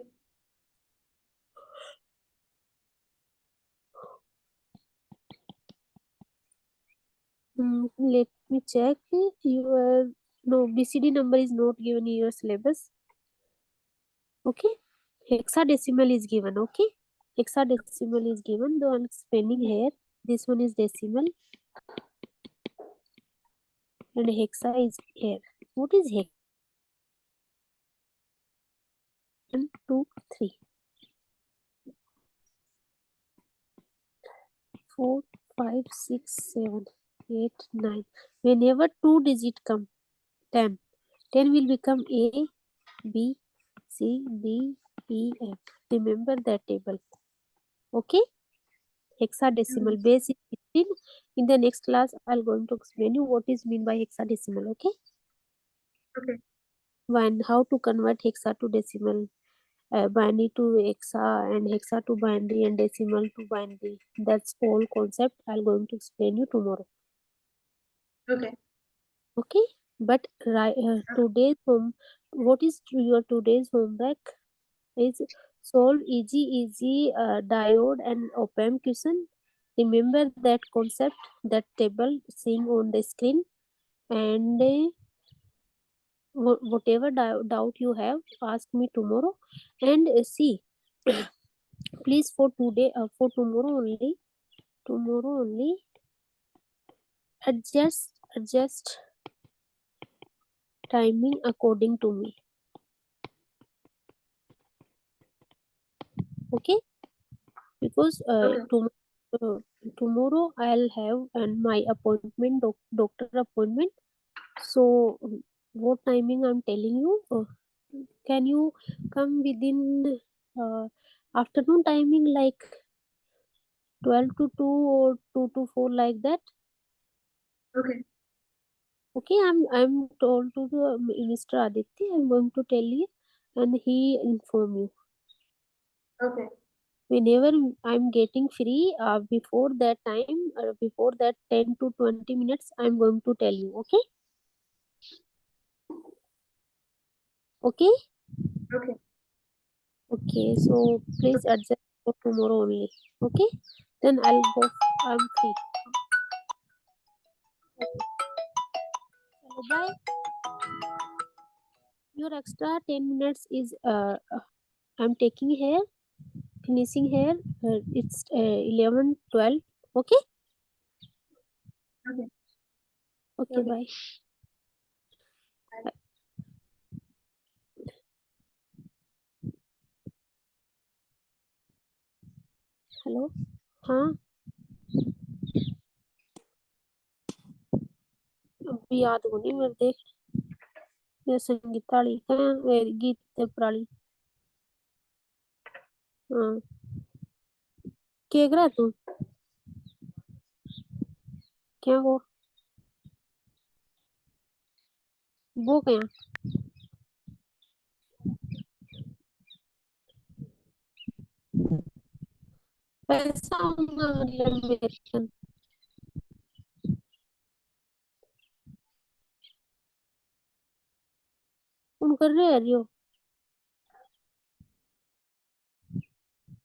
Let me check. Your no BCD number is not given in your syllabus. Okay, hexadecimal is given. Okay, hexadecimal is given. Though I'm explaining here, this one is decimal and hexa is here. What is hex? 1 2 3 4 5 6 7 8 9. Whenever 2 digit come, 10 will become A B C D E F. Remember that table. Okay, hexadecimal base is 16. In the next class I'll going to explain you what is mean by hexadecimal. Okay, Okay. and how to convert hexa to decimal, binary to hexa, and hexa to binary, and decimal to binary. That's all concept I'll going to explain you tomorrow. Okay. Okay, but today's what is your today's homework is solve easy diode and op-amp question. Remember that concept, that table seeing on the screen, and whatever doubt you have, ask me tomorrow. And see, please for today, for tomorrow only, adjust timing according to me. Okay, because Okay. tomorrow I'll have my appointment, doctor appointment. So what timing I'm telling you, can you come within afternoon timing, like 12 to 2 or 2 to 4, like that? Okay. Okay, I'm told to the Mr. Aditya, I'm going to tell you, and he inform you. Okay. Whenever I'm getting free, before that time, before that 10 to 20 minutes, I'm going to tell you. Okay. Okay. Okay. Okay. So please adjust for tomorrow only. Okay. Then I'll go. I'm free. Okay. Bye. Your extra 10 minutes is I'm taking here, finishing here. It's 11, 12. Okay. Okay. Okay. Okay. Bye. Bye. Hello. हाँ, अभी याद होनी मेरे देख ये संगीता वाली कहाँ गीत पराली हाँ क्या करा तू क्या वो क्या पैसा होगा मतलब वेतन तुम कर रहे हो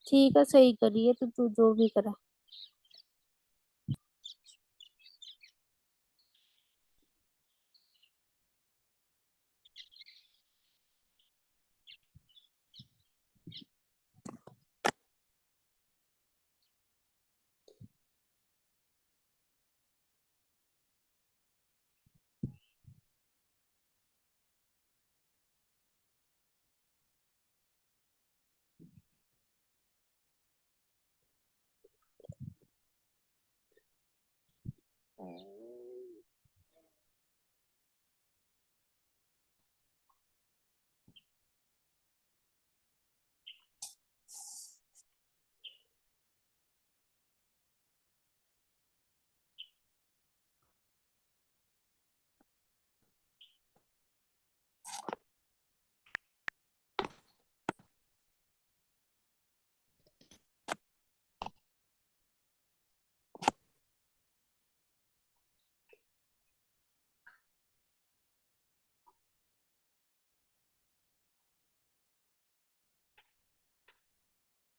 ठीक है सही करिए तो तू जो भी करा